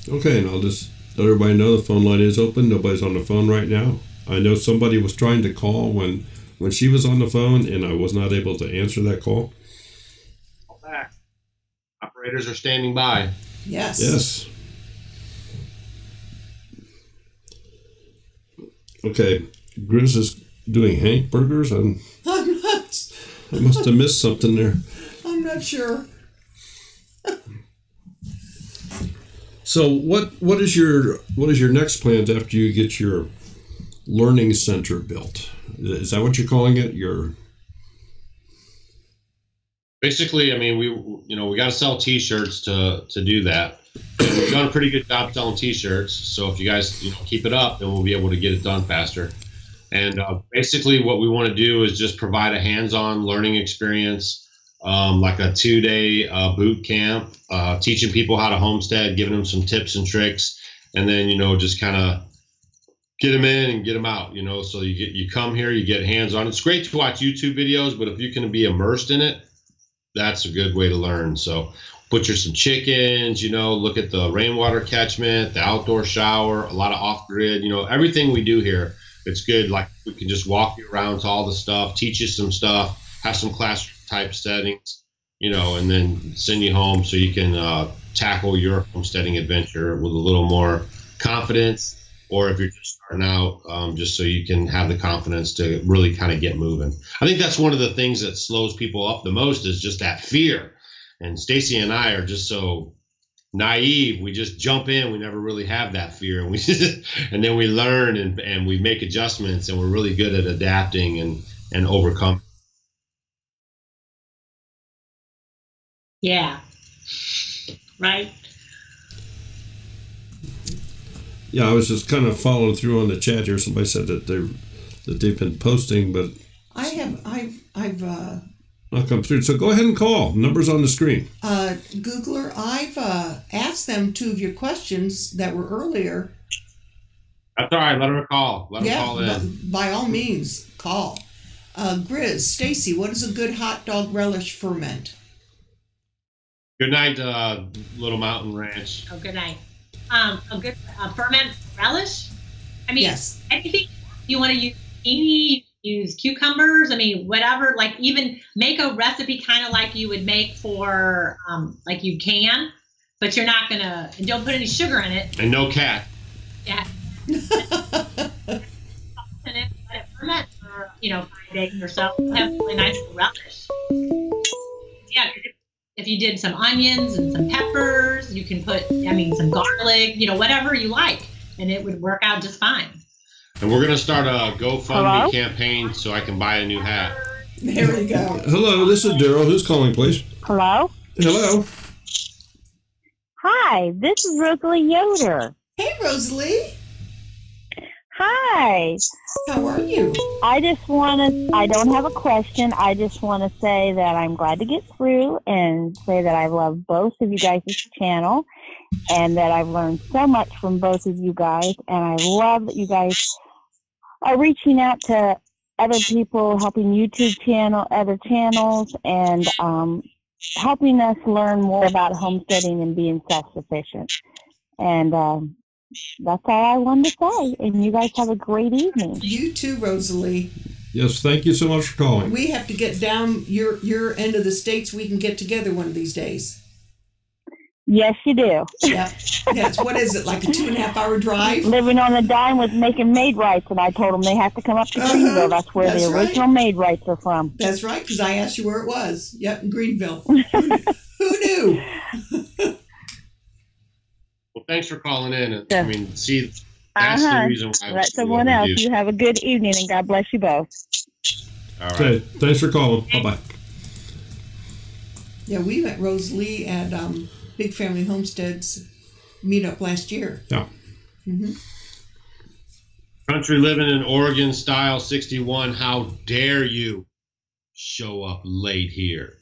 Okay, and I'll just let everybody know the phone line is open. Nobody's on the phone right now. I know somebody was trying to call when she was on the phone, and I was not able to answer that call. Back. Operators are standing by. Yes. Yes. Okay, Grizz is doing Hank burgers. I must have missed something there. I'm not sure. So what is your next plans after you get your learning center built? Is that what you're calling it? Basically, we got to sell T-shirts to do that. And we've done a pretty good job selling T-shirts. So if you guys keep it up, then we'll be able to get it done faster. And basically, what we want to do is just provide a hands-on learning experience, like a 2-day boot camp, teaching people how to homestead, giving them some tips and tricks, and then just kind of get them in and get them out. So you come here, you get hands-on. It's great to watch YouTube videos, but if you can be immersed in it, that's a good way to learn. So butcher some chickens, look at the rainwater catchment, the outdoor shower, a lot of off-grid, everything we do here. It's good. Like we can just walk you around to all the stuff, teach you some stuff, have some classroom type settings, and then send you home so you can tackle your homesteading adventure with a little more confidence, or if you're just starting out, just so you can have the confidence to really kind of get moving. I think that's one of the things that slows people up the most is just that fear. And Stacy and I are just so naive. We just jump in. We never really have that fear. And and then we learn and we make adjustments, and we're really good at adapting and overcoming. Yeah. Right. Yeah, I was just kind of following through on the chat here. Somebody said that they've been posting, but I've not come through. So go ahead and call. Numbers on the screen. Googler, I've asked them 2 of your questions that were earlier. That's all right. Let her call. Let her call in. By all means, call. Grizz, Stacy, what is a good hot dog relish ferment? Good night, Little Mountain Ranch. Oh, good night. A good ferment relish? Yes. Anything you want to use, use cucumbers, whatever, like even make a recipe kind of like you would make for, like you can, but you're not going to, and don't put any sugar in it. And no cat. Yeah. And let it ferment for, 5 days or so. You'll have really nice relish. Yeah, if you did some onions and some peppers, you can put, some garlic, whatever you like, and it would work out just fine. And we're going to start a GoFundMe campaign so I can buy a new hat. There we go. Hello, this is Daryl. Who's calling, please? Hello? Hello. Hi, this is Rosalie Yoder. Hey, Rosalie. Hi. How are you? I don't have a question. I just want to say that I'm glad to get through and say that I love both of you guys' channel and that I've learned so much from both of you guys. And I love that you guys are reaching out to other people, helping other channels, and helping us learn more about homesteading and being self-sufficient. And that's all I wanted to say. And you guys have a great evening. You too, Rosalie. Yes, thank you so much for calling. We have to get down your end of the states. We can get together one of these days. Yes, you do. Yeah. Yes. What is it, like a 2.5 hour drive? Living on the Dime was making maid rights, and I told them they have to come up to Greenville. That's where the original maid rights are from. That's right, because I asked you where it was. Yep, in Greenville. Who knew? Well, thanks for calling in. I mean, see, that's the reason why. Let someone else. You have a good evening, and God bless you both. All right. Okay, thanks for calling. Bye-bye. Yeah, we met Rosalie at Big Family Homesteads meetup last year. Yeah. Mm-hmm. Country living in Oregon style 61. How dare you show up late here?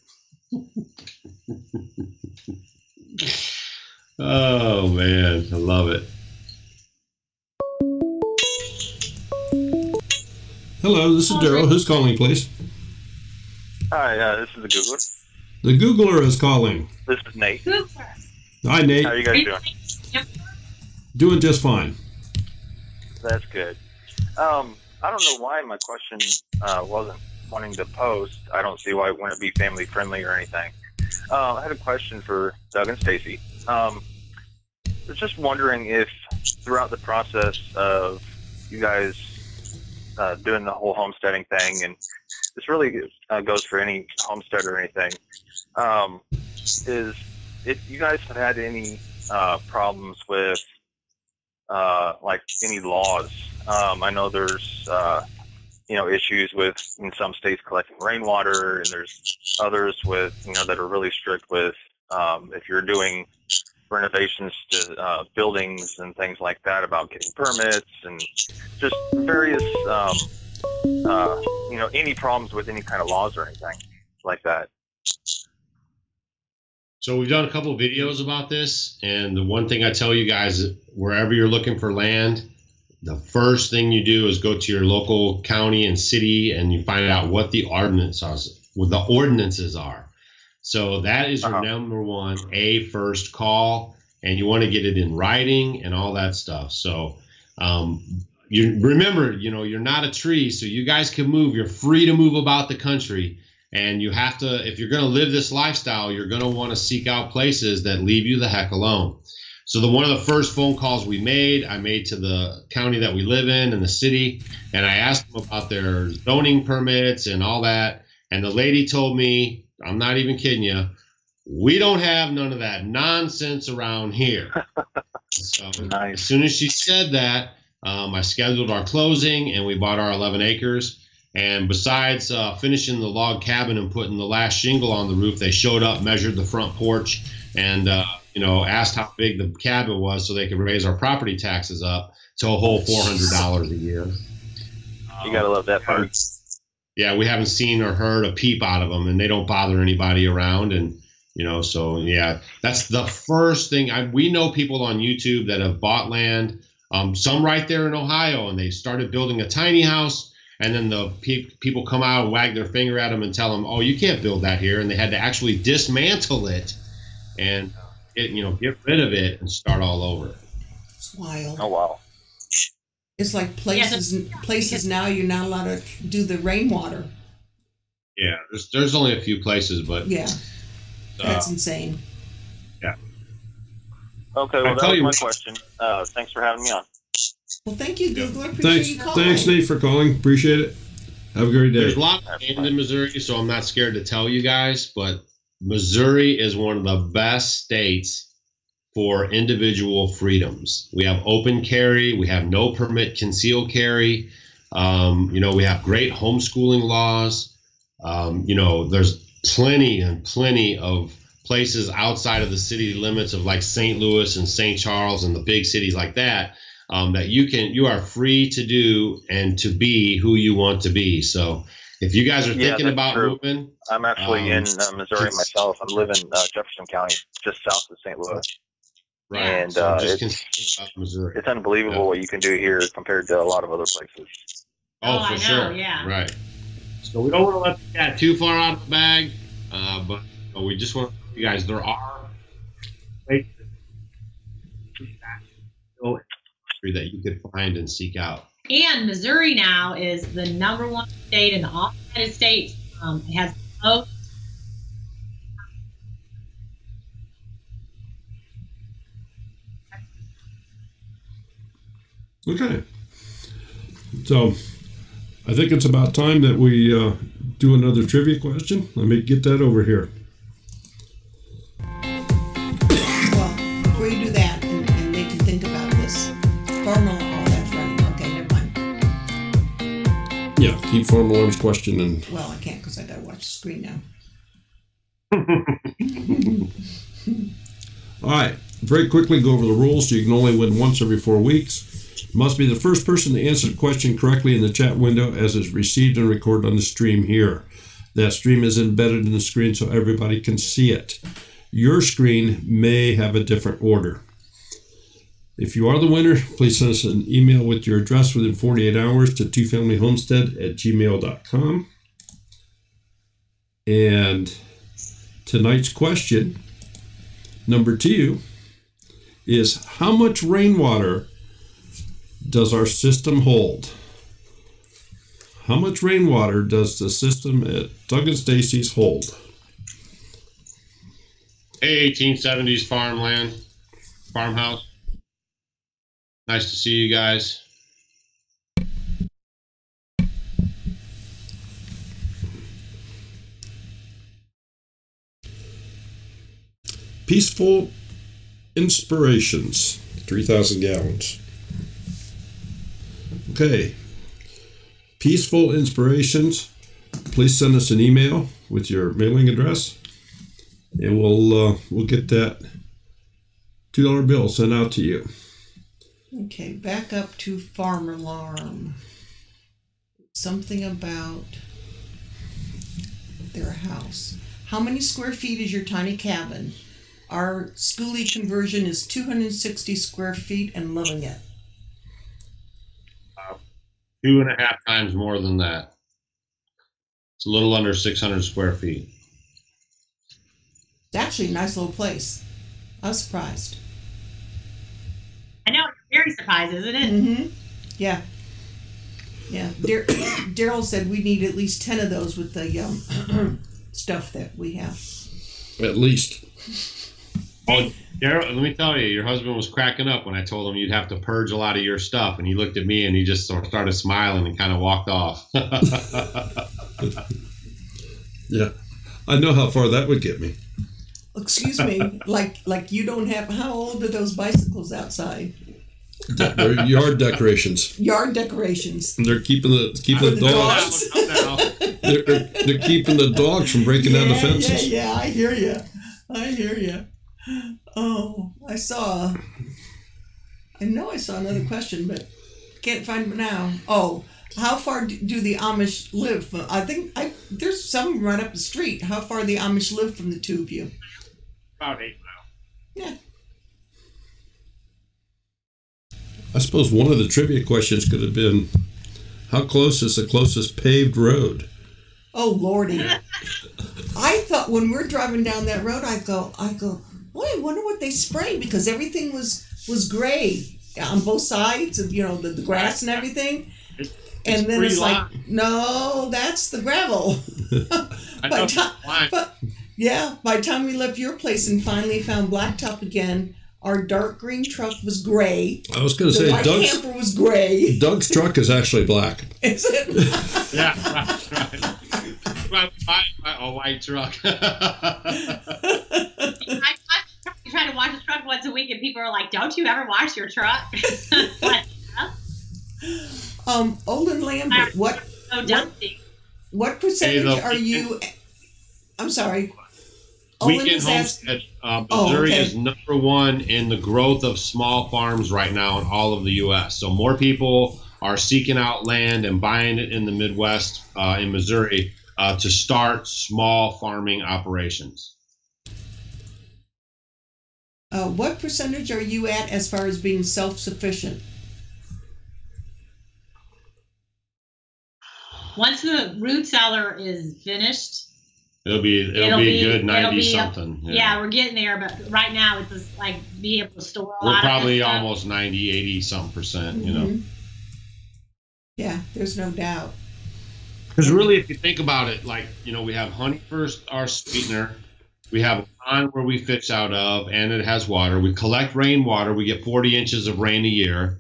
Oh, man. I love it. Hello, this is Daryl. Who's calling, please? Hi, this is the Googler. The Googler is calling. This is Nate. Hi, Nate. How are you guys doing? Doing just fine. That's good. I don't know why my question wasn't wanting to post. I don't see why it wouldn't be family friendly or anything. I had a question for Doug and Stacy. I was just wondering if throughout the process of you guys doing the whole homesteading thing, and this really goes for any homestead or anything, is if you guys have had any problems with like any laws. I know there's issues with in some states collecting rainwater, and there's others with that are really strict with if you're doing renovations to buildings and things like that about getting permits and just various any problems with any kind of laws or anything like that. So we've done a couple of videos about this, and the one thing I tell you guys, wherever you're looking for land, the first thing you do is go to your local county and city, and you find out what the ordinances are. So that is your number one, first call, and you want to get it in writing and all that stuff. So you remember, you're not a tree, so you guys can move. You're free to move about the country. And you have to, if you're going to live this lifestyle, you're going to want to seek out places that leave you the heck alone. So one of the first phone calls I made to the county that we live in and the city, and I asked them about their zoning permits and all that. And the lady told me, I'm not even kidding you, we don't have none of that nonsense around here. So nice. As soon as she said that, I scheduled our closing and we bought our 11 acres. And besides finishing the log cabin and putting the last shingle on the roof, they showed up, measured the front porch, and asked how big the cabin was so they could raise our property taxes up to a whole $400 a year. You gotta love that part. Yeah, we haven't seen or heard a peep out of them, and they don't bother anybody around. And so yeah, that's the first thing. We know people on YouTube that have bought land, some right there in Ohio, and they started building a tiny house. And then the people come out and wag their finger at them and tell them, "Oh, you can't build that here." And they had to actually dismantle it and get rid of it and start all over. It's wild. Oh wow! It's like places now you're not allowed to do the rainwater. Yeah, there's only a few places, but yeah, that's insane. Yeah. Okay, well that was my question. Thanks for having me on. Well, thank you, Googler. Appreciate you calling. Thanks, Nate, for calling. Appreciate it. Have a great day. There's a lot of land in Missouri, so I'm not scared to tell you guys, but Missouri is one of the best states for individual freedoms. We have open carry. We have no permit concealed carry. We have great homeschooling laws. There's plenty of places outside of the city limits of like St. Louis and St. Charles and the big cities like that. That you are free to do and to be who you want to be. So if you guys are thinking about moving, I'm actually in Missouri myself. I live in Jefferson County, just south of St. Louis. Right. And so Missouri. It's unbelievable what you can do here compared to a lot of other places. Oh, I for know, sure. yeah. Right. So we don't want to let the cat too far out of the bag, but we just want to tell you guys there are places that you could find and seek out. And Missouri now is the #1 state in all the United States. It has the most. Okay. So I think it's about time that we do another trivia question. Let me get that over here. Well, before you do that, and they can think about this, farm alarm, oh, that's running. Okay, never mind. Yeah, keep farm alarms question and. Well, I can't because I got to watch the screen now. All right. Very quickly go over the rules. You can only win once every 4 weeks. Must be the first person to answer the question correctly in the chat window as is received and recorded on the stream here. That stream is embedded in the screen so everybody can see it. Your screen may have a different order. If you are the winner, please send us an email with your address within 48 hours to twofamilyhomestead@gmail.com. And tonight's question, number 2, is how much rainwater does our system hold? How much rainwater does the system at Doug and Stacy's hold? Hey, 1870s farmhouse. Nice to see you guys. Peaceful Inspirations, 3,000 gallons. Okay. Peaceful Inspirations. Please send us an email with your mailing address, and we'll get that $2 bill sent out to you. Okay, back up to farm alarm. Something about their house. How many square feet is your tiny cabin? Our schoolie conversion is 260 square feet and loving it. 2.5 times more than that. It's a little under 600 square feet. It's actually a nice little place. I was surprised. I know, it's very surprised, isn't it? Mm-hmm. Yeah. Yeah. Daryl said we need at least 10 of those with the stuff that we have. At least. Oh, Daryl, let me tell you, your husband was cracking up when I told him you'd have to purge a lot of your stuff, and he looked at me and he just sort of started smiling and kind of walked off. Yeah, I know how far that would get me. Excuse me, like you don't have. How old are those bicycles outside? They're yard decorations. Yard decorations. They're keeping the dogs. They're keeping the dogs from breaking down the fences. Yeah, I hear you. Oh, I know I saw another question, but can't find it now. Oh, how far do the Amish live from? I think there's some right up the street. How far the Amish live from the two of you? About 8 miles. Yeah. I suppose one of the trivia questions could have been, how close is the closest paved road? Oh, Lordy. I thought when we're driving down that road, I go, boy, I wonder what they sprayed, because everything was gray on both sides of, the grass and everything. And then it's like, no, that's the gravel. by the time we left your place and finally found blacktop again, our dark green truck was gray. I was going to say, the white camper was gray. Doug's truck is actually black. Is it? Yeah, right. A white truck. I try to wash the truck once a week, and people are like, "Don't you ever wash your truck?" Olin Lambert, what percentage are you? I'm sorry. Weekend Homestead, Missouri is #1 in the growth of small farms right now in all of the U.S. So more people are seeking out land and buying it in the Midwest, in Missouri, to start small farming operations. What percentage are you at as far as being self-sufficient? Once the root cellar is finished, it'll be a good 90 something. Yeah, we're getting there, but right now it's just like being able to store a lot We're of probably this stuff. almost 90, 80 something percent, you know. Yeah, there's no doubt. Because really, if you think about it, like, you know, we have honey for our sweetener. We have a pond where we fish out of, and it has water. We collect rainwater. We get 40 inches of rain a year.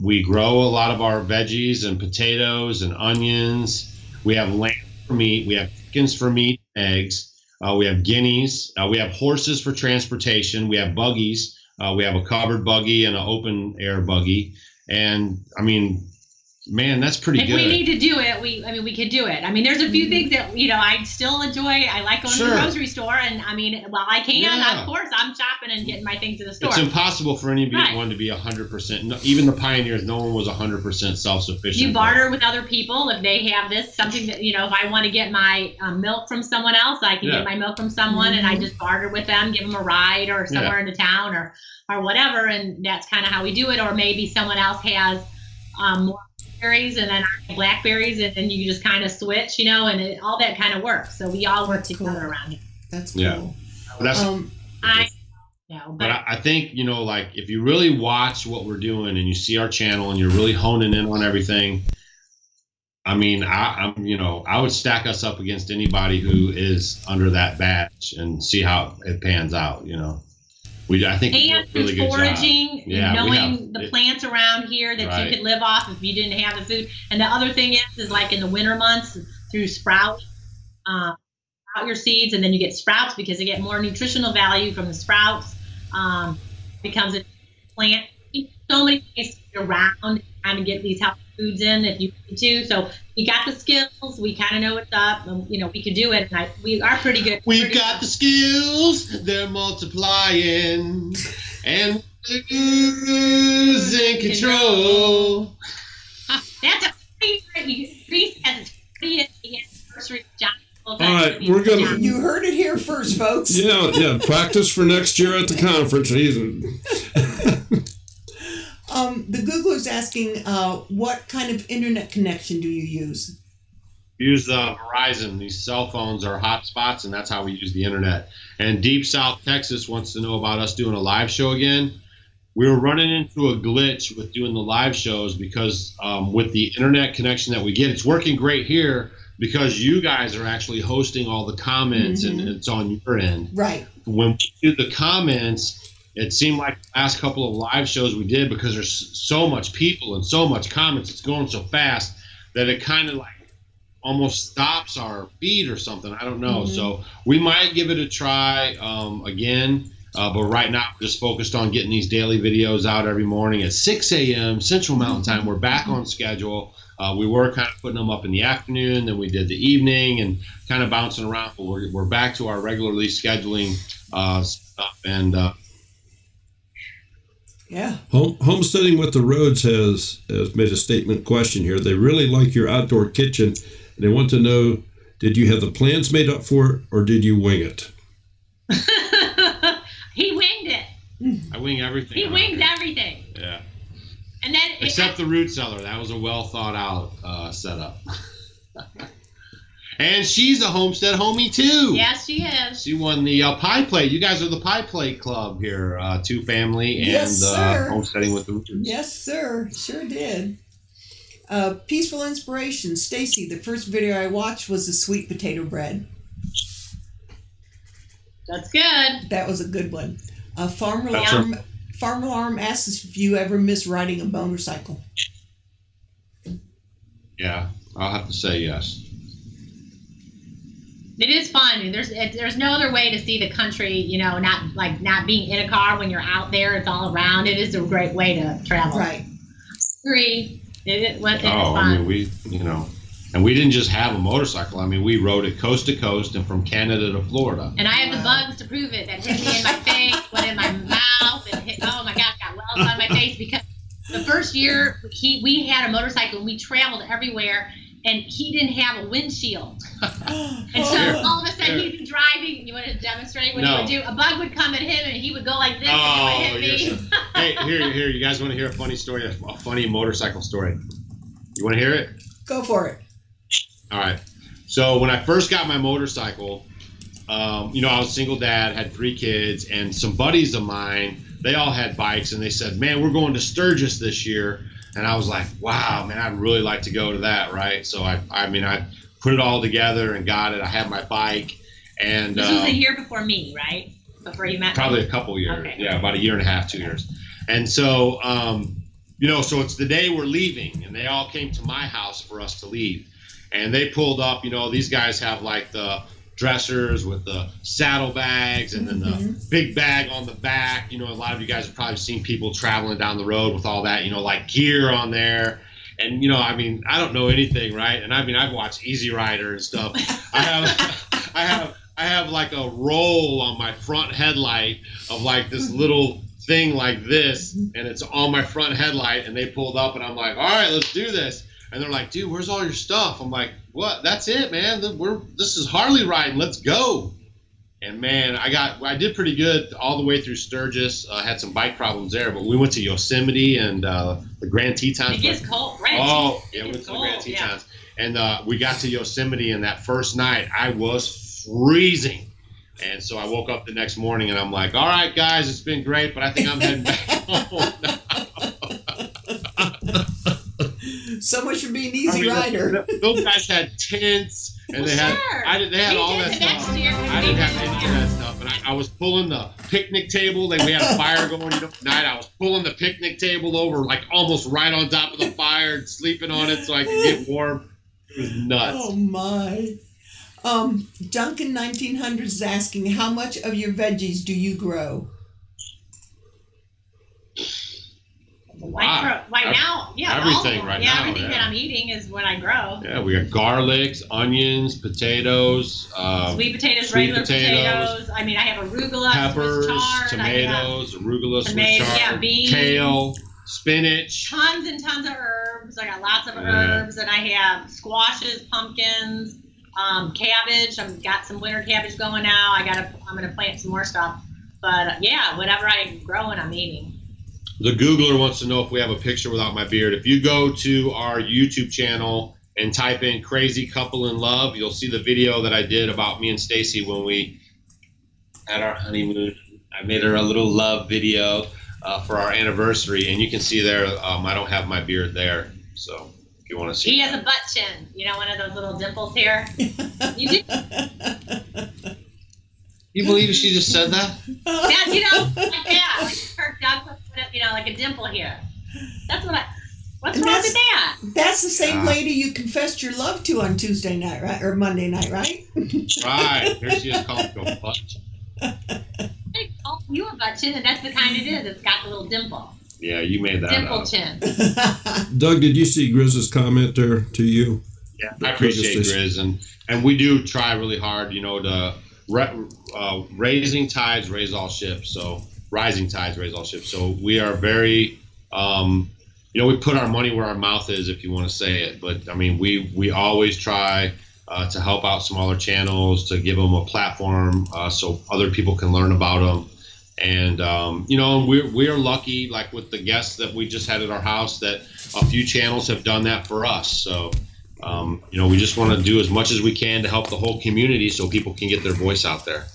We grow a lot of our veggies and potatoes and onions. We have lamb for meat. We have chickens for meat, eggs. We have guineas. We have horses for transportation. We have buggies. We have a covered buggy and an open air buggy. And I mean, man, that's pretty good. If we need to do it, we could do it. I mean, there's a few things that, you know, I still enjoy. I like going to the grocery store, and I mean, while I can, of course, I'm shopping and getting my things in the store. It's impossible for anyone to be 100%. Even the pioneers, no one was 100% self-sufficient. You barter with other people if they have this, something that, you know, if I want to get my milk from someone else, I can get my milk from someone, and I just barter with them, give them a ride or somewhere into town or whatever, and that's kind of how we do it. Or maybe someone else has more berries and then I have blackberries, and then you just kind of switch, you know, and all that kind of works. So we all work together around here. That's cool. Yeah. I think, you know, like if you really watch what we're doing and you see our channel and you're really honing in on everything, I mean, I'm you know, I would stack us up against anybody who is under that badge and see how it pans out, you know. I think and we do a really good foraging, job. knowing the plants around here that you could live off if you didn't have the food. And the other thing is like in the winter months through sprout your seeds, and then you get sprouts because they get more nutritional value from the sprouts. Becomes a plant. So many ways to get around and kind of get these healthy foods in if you need to. So we got the skills. We kind of know what's up. And, you know, we could do it. And we are pretty good. We've got the skills. They're multiplying. And we're losing control. That's a Reese has a 30th anniversary job. All right, we're gonna. You heard it here first, folks. Yeah. Practice for next year at the conference. The Googler's asking, what kind of internet connection do you use? We use the Verizon. These cell phones are hotspots, and that's how we use the internet. And Deep South Texas wants to know about us doing a live show again. We were running into a glitch with doing the live shows because with the internet connection that we get, it's working great here because you guys are actually hosting all the comments and it's on your end. Right. When we do the comments, it seemed like the last couple of live shows we did, because there's so much people and so much comments, it's going so fast that it kind of like almost stops our feed or something. I don't know. So we might give it a try again. But right now we're just focused on getting these daily videos out every morning at 6 a.m. Central Mountain Time. We're back on schedule. We were kind of putting them up in the afternoon, then we did the evening and kind of bouncing around. But we're back to our regularly scheduling stuff. And yeah. Homesteading with the Roads has made a statement question here. They really like your outdoor kitchen, and they want to know, did you have the plans made up for it, or did you wing it? He winged it. I wing everything. He wings everything. Yeah. And then except the root cellar. That was a well thought out setup. And she's a Homestead homie too. Yes, she is. She won the Pie Plate. You guys are the Pie Plate Club here, Two Family and Homesteading with the Roots. Yes, sir. Sure did. Peaceful Inspiration. Stacy, the first video I watched was the sweet potato bread. That's good. That was a good one. Farm Alarm asks if you ever miss riding a motorcycle. Yeah, I'll have to say yes. It is fun. There's no other way to see the country, you know, not being in a car when you're out there. It's all around. It is a great way to travel. Right. Agree. It is fun. I mean, and we didn't just have a motorcycle. I mean, we rode it coast to coast and from Canada to Florida. And I have the bugs to prove it. That hit me in my face, went in my mouth, and oh my gosh, got welts on my face because the first year we had a motorcycle and we traveled everywhere. And he didn't have a windshield. And so all of a sudden he'd be driving. You want to demonstrate what he would do? A bug would come at him and he would go like this and he would hit me. Hey, here. You guys want to hear a funny story? A funny motorcycle story. You want to hear it? Go for it. All right. So when I first got my motorcycle, I was a single dad, had 3 kids, and some buddies of mine, they all had bikes, and they said, man, we're going to Sturgis this year. And I was like, wow, man, I'd really like to go to that, right? So I put it all together and got it. I had my bike. And this was a year before me, right? Before you met probably me? a couple years. Okay. Yeah, about a year and a half, 2 years. And so, so it's the day we're leaving, and they all came to my house for us to leave. And they pulled up, these guys have like the dressers with the saddlebags and then the big bag on the back. A lot of you guys have probably seen people traveling down the road with all that, like gear on there. And, I don't know anything, right? And I've watched Easy Rider and stuff. I have like a roll on my front headlight of like this little thing like this, and it's on my front headlight, and they pulled up, and I'm like, all right, let's do this. And they're like, dude, where's all your stuff? I'm like, what? That's it, man. This is Harley riding. Let's go. And man, I did pretty good all the way through Sturgis. Had some bike problems there, but we went to Yosemite and the Grand Tetons. It gets cold, right? Oh, yeah, we went to the Grand Tetons. Yeah. And we got to Yosemite, and that first night I was freezing. And so I woke up the next morning, and I'm like, all right, guys, it's been great, but I think I'm heading back home now. So much for being Easy Rider. Those guys had tents, and they had all that stuff. I didn't have any of that stuff, and I was pulling the picnic table. We had a fire going at night. I was pulling the picnic table over, like almost right on top of the fire, and sleeping on it so I could get warm. It was nuts. Oh my! Duncan 1900 is asking, how much of your veggies do you grow? Wow. Right now, everything right now. Everything that I'm eating is what I grow. Yeah, we got garlics, onions, potatoes, sweet potatoes, regular potatoes. I have arugula, peppers, chard, tomatoes, arugula, Swiss chard, beans, kale, spinach, tons and tons of herbs. I got lots of herbs, and I have squashes, pumpkins, cabbage. I've got some winter cabbage going now. I'm gonna plant some more stuff. But whatever I grow and I'm eating. The Googler wants to know if we have a picture without my beard. If you go to our YouTube channel and type in Crazy Couple in Love, you'll see the video that I did about me and Stacy when we had our honeymoon. I made her a little love video for our anniversary, and you can see there I don't have my beard there. So if you want to see. He has a butt chin. One of those little dimples here. You do. You believe she just said that? Yeah, like Kirk Douglas, like a dimple here. What's wrong with that? That's the same lady you confessed your love to on Tuesday night, right? Or Monday night, right? Right. Here she is calling you a butt chin. They call you a butt chin, and that's the kind it is. It's got the little dimple. Yeah, you made that dimple up. Chin. Doug, did you see Grizz's comment there to you? Yeah, I appreciate Grizz, and we do try really hard, to raising tides raise all ships. So rising tides raise all ships. So we are very, we put our money where our mouth is, if you want to say it. But we always try to help out smaller channels, to give them a platform so other people can learn about them. And we are lucky, like with the guests that we just had at our house, that a few channels have done that for us. So we just want to do as much as we can to help the whole community so people can get their voice out there.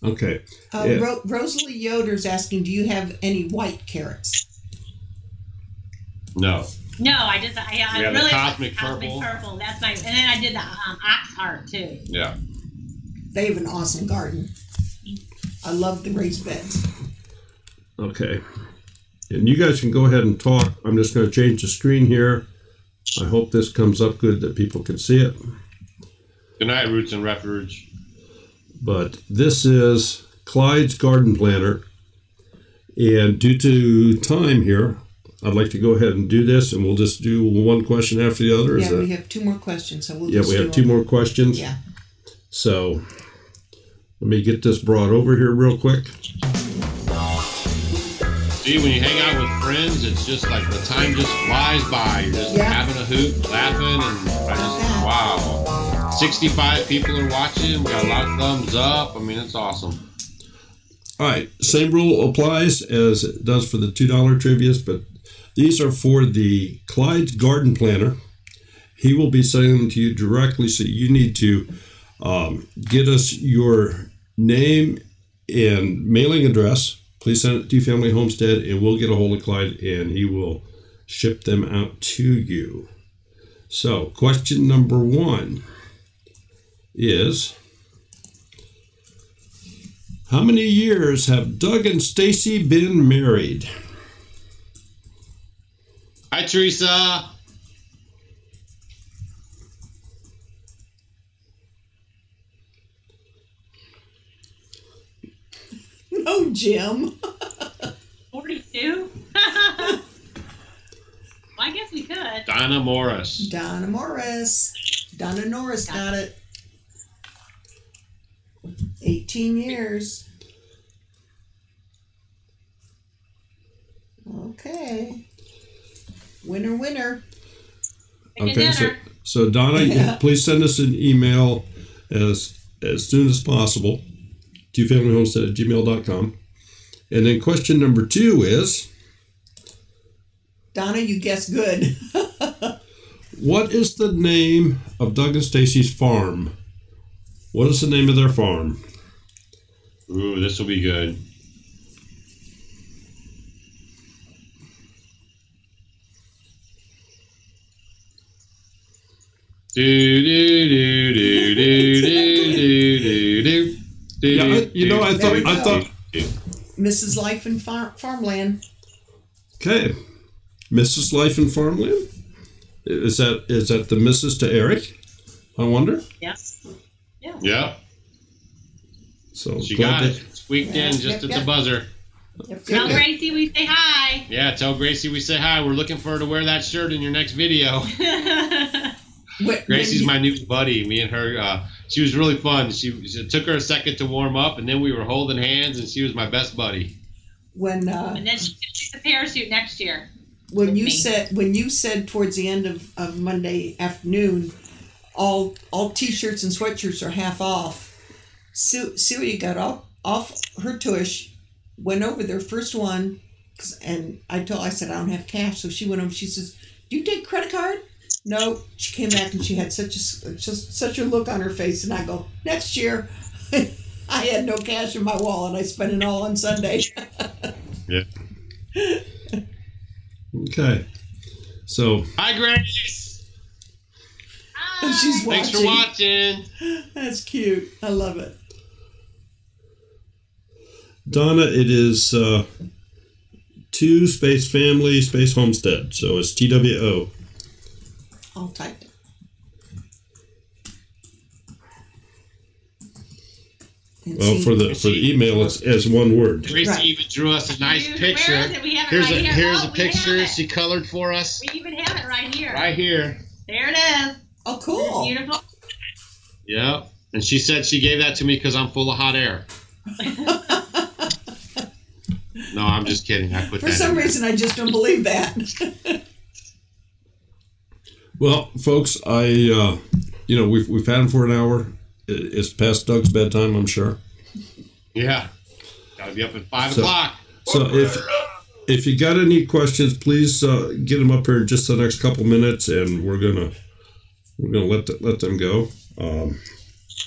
Okay. Rosalie Yoder's asking, do you have any white carrots? No. No, I really the cosmic purple. That's and then I did the ox heart too. Yeah. They have an awesome garden. I love the raised beds. Okay. And you guys can go ahead and talk. I'm just going to change the screen here. I hope this comes up good that people can see it. Good night, Roots and Refuge. But this is Clyde's Garden Planner. And due to time here, I'd like to go ahead and do this, and we'll just do one question after the other. Yeah, we have 2 more questions. So we have 2 more questions. Yeah. So let me get this brought over here real quick. See, when you hang out with friends, it's just like the time just flies by. You're just having a hoot, laughing, and wow. 65 people are watching. We got a lot of thumbs up. It's awesome. All right, same rule applies as it does for the $2 trivias, but these are for the Clyde's Garden Planner. He will be sending them to you directly, so you need to get us your name and mailing address. Please send it to Family Homestead, and we'll get a hold of Clyde, and he will ship them out to you. So, question number 1 is, how many years have Doug and Stacy been married? Hi, Teresa. No, Jim. 42? Well, I guess we could. Donna Morris. Donna Morris. Donna Norris got it. 18 years. Okay. Winner, winner. Okay, so Donna, please send us an email as soon as possible to familyhomestead@gmail.com. And then question number 2 is, Donna, you guessed good. what is the name of Doug and Stacy's farm? What is the name of their farm? Ooh, this will be good. Yeah, I thought Mrs. Life in Farmland. Okay, Mrs. Life in Farmland. Is that the Mrs. to Eric? I wonder. Yes. Yeah. Yeah. So she got it. Squeaked in just at the buzzer. Tell Gracie we say hi. Yeah, tell Gracie we say hi. We're looking for her to wear that shirt in your next video. Gracie's my new buddy. Me and her, she was really fun. It took her a second to warm up, and then we were holding hands, and she was my best buddy. And then she's a parachute next year. When you said towards the end of Monday afternoon, all T-shirts and sweatshirts are half off. Suey got off her tush, went over there first one, and I said I don't have cash, so she went over. She says, "Do you take credit card?" No. She came back and she had such a look on her face, and I go, "Next year." I had no cash in my wallet. I spent it all on Sunday. Yeah. Okay. So. Hi, Grace. Hi. She's watching. Thanks for watching. That's cute. I love it. Donna, it is 2 space family space homestead. So it's TWO. I'll type it. Well, for the email, it's as one word. Gracie even drew us a nice picture. Here's a picture she colored for us. We even have it right here. Right here. There it is. Oh, cool. Beautiful. Yep. And she said she gave that to me because I'm full of hot air. No, I'm just kidding. I put For some reason, I just don't believe that. Well, folks, we've had him for an hour. It's past Doug's bedtime, I'm sure. Yeah. Got to be up at 5 o'clock. So if you got any questions, please get them up here in just the next couple minutes, and we're gonna let them go.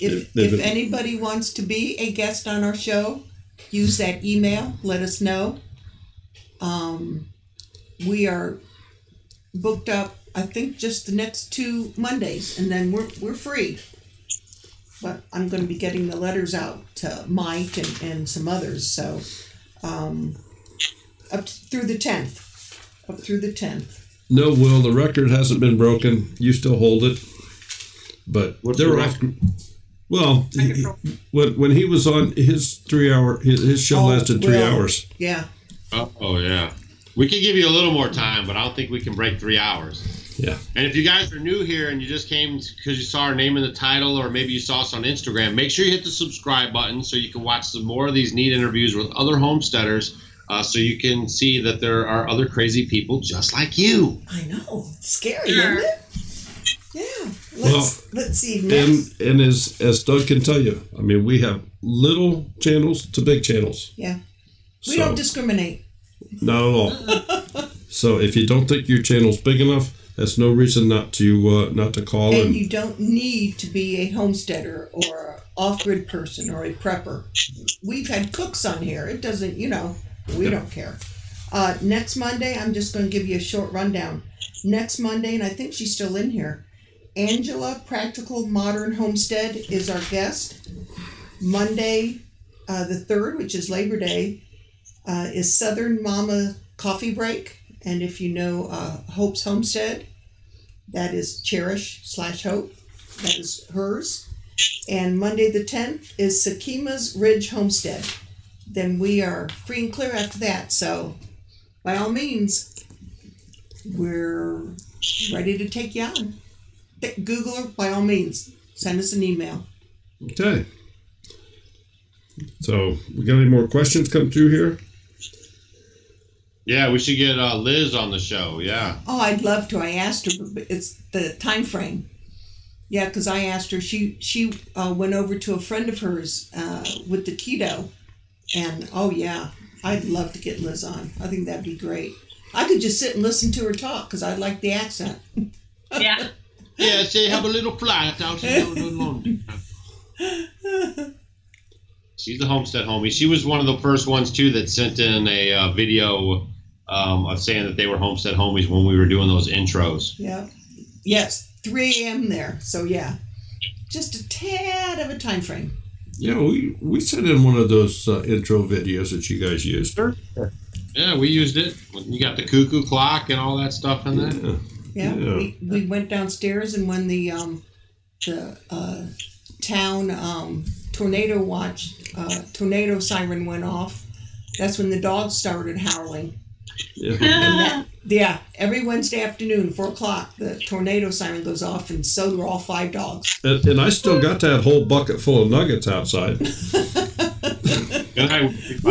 If anybody wants to be a guest on our show, use that email. Let us know. We are booked up, I think, just the next 2 Mondays, and then we're free. But I'm going to be getting the letters out to Mike and some others. So up through the 10th. No, Will, the record hasn't been broken. You still hold it. But they're off. Well, when he was on his 3 hour, his show lasted 3 hours. Yeah. Oh, yeah. We can give you a little more time, but I don't think we can break 3 hours. Yeah. And if you guys are new here and you just came because you saw our name in the title, or maybe you saw us on Instagram, make sure you hit the subscribe button so you can watch some more of these neat interviews with other homesteaders, so you can see that there are other crazy people just like you. I know. It's scary, isn't it? Yeah. Let's see. And as Doug can tell you, I mean, we have little channels to big channels. Yeah. We don't discriminate. Not at all. So if you don't think your channel's big enough, That's no reason not to call. And you don't need to be a homesteader or an off-grid person or a prepper. We've had cooks on here. It doesn't, we don't care. Next Monday, I'm just going to give you a short rundown. Next Monday, and I think she's still in here, Angela, Practical Modern Homestead, is our guest. Monday, the 3rd, which is Labor Day, is Southern Mama Coffee Break. And if you know Hope's Homestead, that is Cherish/Hope. That is hers. And Monday the 10th is Sakima's Ridge Homestead. Then we are free and clear after that. So by all means, we're ready to take you on. Google her, by all means. Send us an email. Okay. So we got any more questions come through here? Yeah, we should get Liz on the show. Yeah. Oh, I'd love to. I asked her, but it's the time frame. Yeah, because I asked her. She went over to a friend of hers with the keto, and oh yeah, I'd love to get Liz on. I think that'd be great. I could just sit and listen to her talk because I like the accent. Yeah. Yeah, they have a little flight out in London. She's a Homestead homie. She was one of the first ones too that sent in a video of saying that they were Homestead homies when we were doing those intros. Yeah. Yes, 3 a.m. there. So yeah, just a tad of a time frame. Yeah, we sent in one of those intro videos that you guys used. Sure. Yeah, we used it. You got the cuckoo clock and all that stuff in there. Yeah. We went downstairs, and when the town tornado siren went off, that's when the dogs started howling. Yeah. Every Wednesday afternoon, 4 o'clock, the tornado siren goes off, and so do all 5 dogs. And I still got that whole bucket full of nuggets outside. We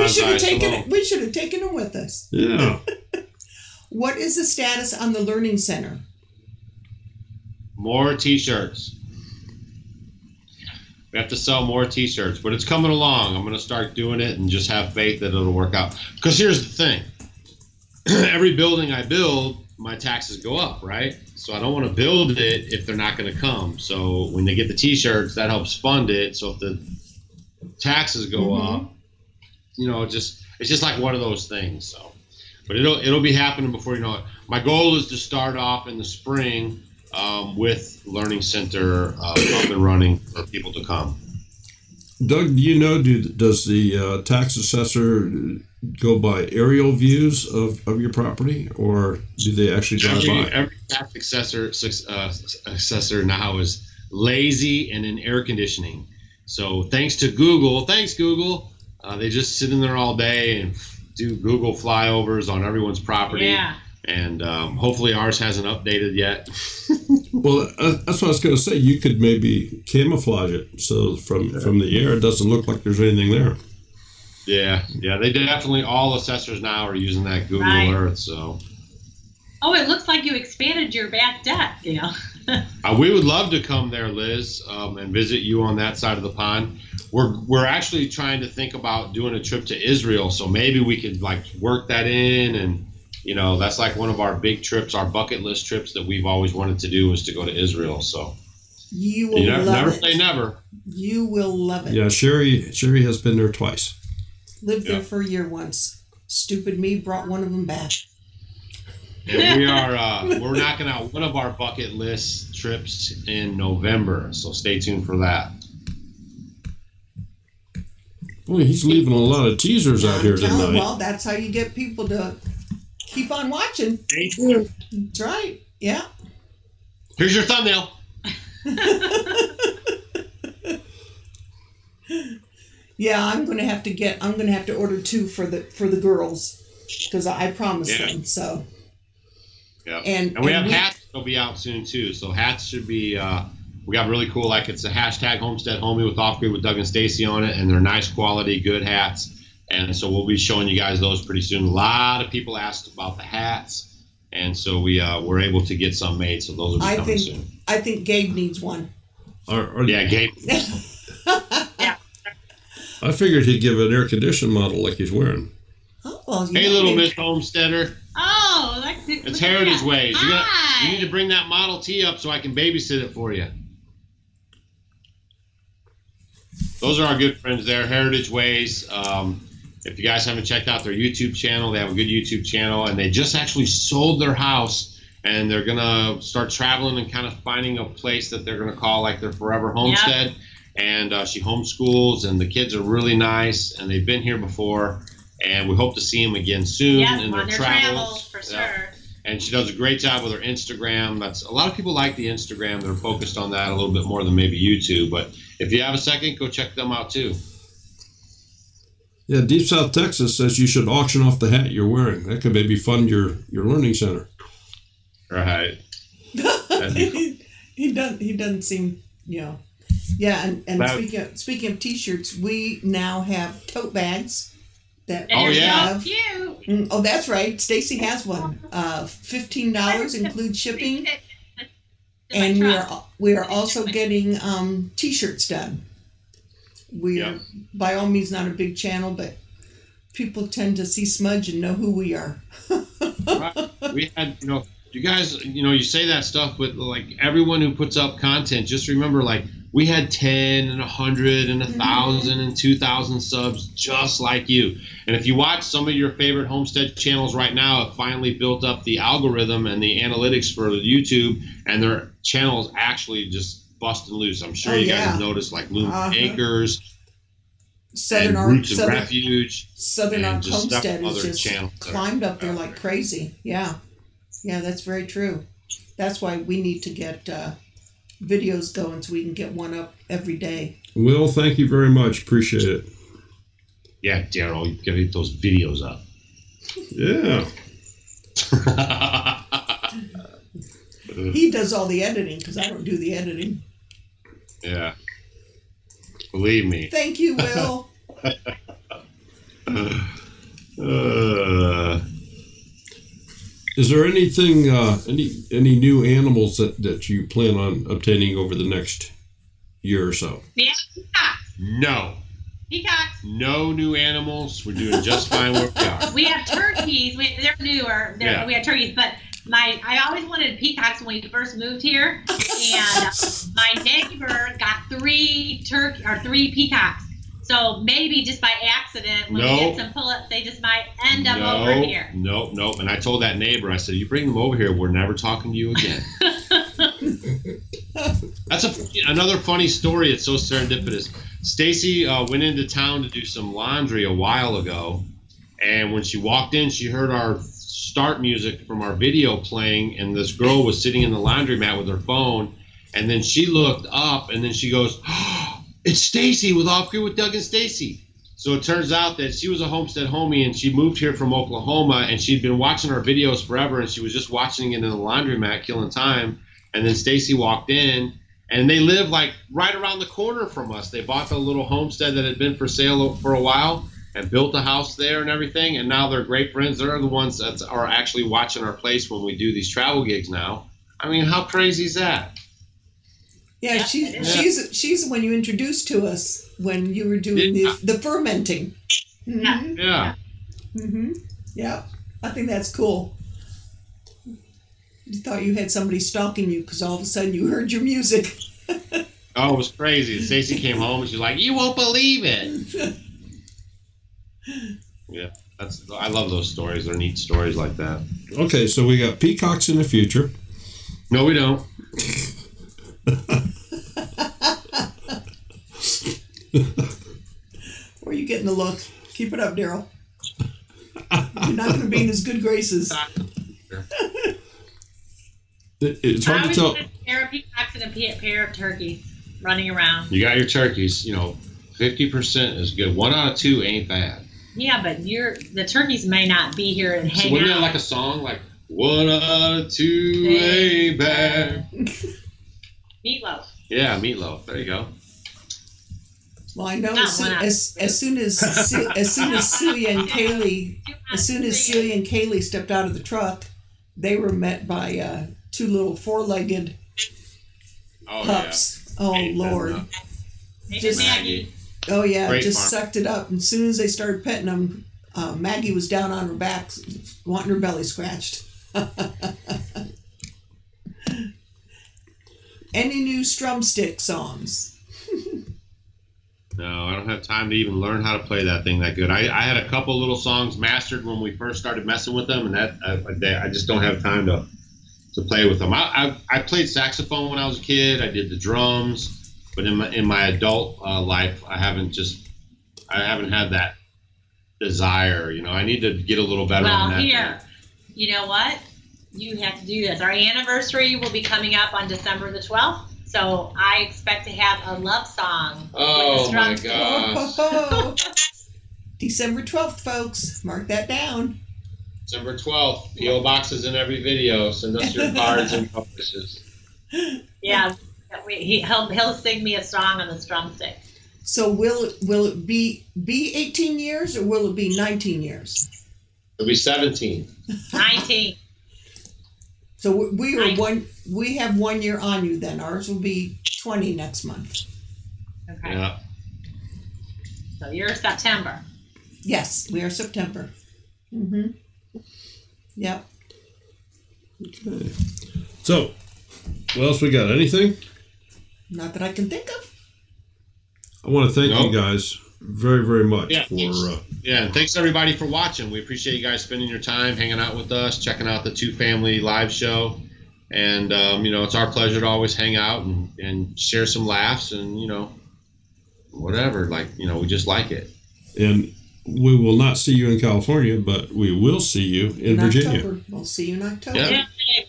should have taken it. We should have taken them with us. Yeah. What is the status on the Learning Center? More T-shirts. We have to sell more T-shirts, but it's coming along. I'm going to start doing it and just have faith that it'll work out. Because here's the thing. Every building I build, my taxes go up, right? So I don't want to build it if they're not going to come. So when they get the T-shirts, that helps fund it. So if the taxes go up, it's just like one of those things. So, but it'll be happening before you know it. My goal is to start off in the spring with Learning Center up and running for people to come. Doug, do you know, does the tax assessor go by aerial views of your property, or do they actually drive by? Every tax assessor now is lazy and in air conditioning. So thanks Google, they just sit in there all day and do Google flyovers on everyone's property. Yeah. And hopefully ours hasn't updated yet. Well, that's what I was going to say. You could maybe camouflage it so from the air it doesn't look like there's anything there. Yeah, they definitely, all assessors now are using that Google Earth. So. Oh, it looks like you expanded your back deck, We would love to come there, Liz, and visit you on that side of the pond. We're actually trying to think about doing a trip to Israel, so maybe we could work that in, and that's like one of our big trips, our bucket list trips that we've always wanted to do, is to go to Israel. So you will love never it. Say never. You will love it. Yeah, Sherry has been there twice. Lived there for a year once. Stupid me brought one of them back. And we're knocking out one of our bucket list trips in November, so stay tuned for that. Well, he's leaving a lot of teasers out here tonight. Well, that's how you get people to keep on watching. Stay tuned. That's right. Yeah. Here's your thumbnail. Yeah, I'm gonna have to order 2 for the girls, because I promised them. So. Yeah. And we have hats that'll be out soon too. So hats should be. We got really cool. It's a hashtag Homestead Homie with Off Grid with Doug and Stacy on it, and they're nice quality, good hats. And so we'll be showing you guys those pretty soon. A lot of people asked about the hats, and so we're able to get some made. So those will be coming soon. I think Gabe needs one. Yeah, Gabe. Yeah. I figured he'd give an air conditioned model like he's wearing. Oh, well, hey, little Miss Homesteader. Oh, that's It's Heritage Ways. You need to bring that Model T up so I can babysit it for you. Those are our good friends there, Heritage Ways. If you guys haven't checked out their YouTube channel, they have a good YouTube channel, and they just actually sold their house, and they're going to start traveling and kind of finding a place that they're going to call like their forever homestead. Yep. And she homeschools, and the kids are really nice, and they've been here before, and we hope to see them again soon in their travels. For sure. And she does a great job with her Instagram. That's a lot of people like the Instagram. They're focused on that a little bit more than maybe YouTube. But if you have a second, go check them out too. Yeah, Deep South Texas says you should auction off the hat you're wearing. That could maybe fund your learning center. Right. He doesn't seem, you know. Yeah, and speaking of T-shirts, we now have tote bags. That so cute. Oh, that's right. Stacy has one. $15 includes shipping, and we are also getting T-shirts done. We are by all means not a big channel, but people tend to see Smudge and know who we are. Right. We had, you guys, you say that stuff, but like everyone who puts up content, just remember, like, we had 10 and 100 and 1,000 and 2,000 subs just like you. And if you watch some of your favorite homestead channels right now, have finally built up the algorithm and the analytics for YouTube, and their channels actually just busting loose. I'm sure you guys have noticed, like Loom Acres, Roots of Refuge, Southern Arc Homestead has just climbed up there like crazy. Yeah, that's very true. That's why we need to get videos going so we can get one up every day. Will, thank you very much. Appreciate it. Yeah, Daryl, you gotta get those videos up. Yeah. He does all the editing because I don't do the editing. Yeah. Believe me. Thank you, Will. Is there anything, any new animals that you plan on obtaining over the next year or so? Yeah. No. Peacocks. No new animals. We're doing just fine where we are. We have turkeys. They're newer. We have turkeys, but I always wanted peacocks when we first moved here, and my neighbor got three peacocks. So maybe just by accident, when we get some pull-ups, they just might end up over here. No. And I told that neighbor, I said, you bring them over here, we're never talking to you again. That's another funny story. It's so serendipitous. Stacy went into town to do some laundry a while ago, and when she walked in, she heard our start music from our video playing, and this girl was sitting in the laundromat with her phone, and then she looked up, and then she goes, oh, it's Stacy with Off Grid with Doug and Stacy. So it turns out that she was a Homestead homie, and she moved here from Oklahoma, and she'd been watching our videos forever, and she was just watching it in the laundromat, killing time. And then Stacy walked in, and they live like right around the corner from us. They bought the little homestead that had been for sale for a while and built a house there and everything, and now they're great friends. They're the ones that are actually watching our place when we do these travel gigs now. I mean, how crazy is that? Yeah, she's the one you introduced to us when you were doing the fermenting. Mm-hmm. Yeah. Mm-hmm. Yeah, I think that's cool. You thought you had somebody stalking you because all of a sudden you heard your music. Oh, it was crazy. Stacey came home and she's like, "You won't believe it." Yeah, I love those stories. They're neat stories like that. Okay, so we got peacocks in the future. No, we don't. Where are you getting the look? Keep it up, Daryl. You're not going to be in his good graces. It's hard to tell. A pair of peacocks and a pair of turkeys running around. You got your turkeys. 50% is good. 1 out of 2 ain't bad. Yeah, but the turkeys may not be here and hang out. So wouldn't that like a song like 1 out of 2 ain't bad? Meatloaf. Yeah, Meatloaf. There you go. Well, I know as soon as Celia and Kaylee stepped out of the truck, they were met by 2 little 4-legged pups. Yeah. Oh Lord! Just Maggie. Oh yeah, great just farm. Sucked it up. And as soon as they started petting them, Maggie was down on her back, wanting her belly scratched. Any new Strumstick songs? No, I don't have time to even learn how to play that thing that good. I had a couple little songs mastered when we first started messing with them, and I just don't have time to play with them. I played saxophone when I was a kid. I did the drums, but in my adult life, I haven't had that desire. You know, I need to get a little better on that. Well, here, you know what? You have to do this. Our anniversary will be coming up on December the 12th. So I expect to have a love song. Oh my gosh. December 12th, folks. Mark that down. December 12th. P.O. boxes in every video. Send us your cards and publishes. Yeah, he'll sing me a song on the Strumstick. So will it be 18 years or will it be 19 years? It'll be 17. 19. So we have 1 year on you then. Ours will be 20 next month. Okay. Yeah. So you're September. Yes, we are September. Mm-hmm. Yep. Okay. So, what else we got? Anything? Not that I can think of. I want to thank you guys very, very much for. And thanks everybody for watching. We appreciate you guys spending your time hanging out with us, checking out the Two Family live show, and you know, it's our pleasure to always hang out and share some laughs and, you know, whatever. Like, you know, we just like it. And we will not see you in California, but we will see you in Virginia. October. We'll see you in October. Yeah,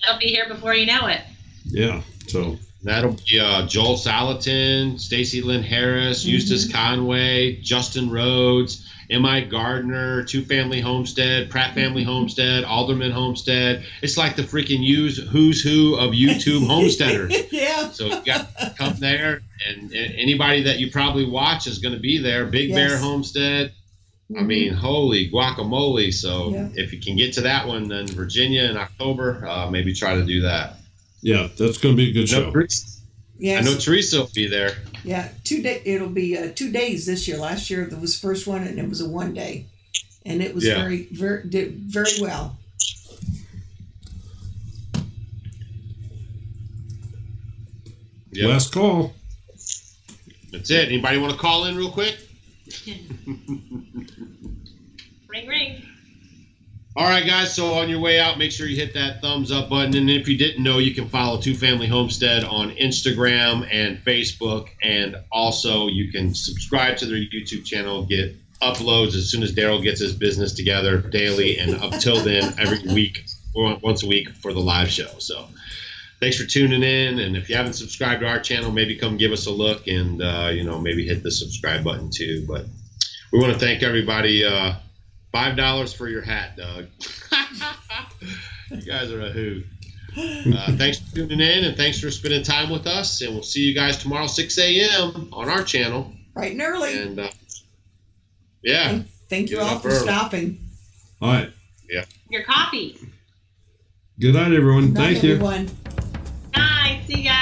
I'll be here before you know it. Yeah. So that'll be Joel Salatin, Stacy Lynn Harris, Eustace Conway, Justin Rhodes, M.I. Gardner, Two Family Homestead, Pratt Family Homestead, Alderman Homestead. It's like the freaking who's who of YouTube homesteaders. Yeah. So you got to come there, and anybody that you probably watch is going to be there. Big Bear Homestead. I mean, holy guacamole. So if you can get to that one, then Virginia in October, maybe try to do that. Yeah, that's going to be a good show. Yes. I know Teresa will be there. Yeah, it'll be 2 days this year. Last year there was first one, and it was a 1 day, and it was did very well. Yep. Last call. That's it. Anybody want to call in real quick? Ring, ring. All right, guys. So on your way out, make sure you hit that thumbs up button. And if you didn't know, you can follow Two Family Homestead on Instagram and Facebook. And also you can subscribe to their YouTube channel, get uploads as soon as Daryl gets his business together daily. And up till then, every week, or once a week for the live show. So thanks for tuning in. And if you haven't subscribed to our channel, maybe come give us a look and, you know, maybe hit the subscribe button too. But we want to thank everybody. $5 for your hat, Doug. You guys are a hoot. Thanks for tuning in, and thanks for spending time with us. And we'll see you guys tomorrow, 6 a.m. on our channel. Bright and early. And yeah. Thank you all for stopping. All right. Yeah. Your coffee. Good night, everyone. Good night, Thank you. Everyone. Bye. See you guys.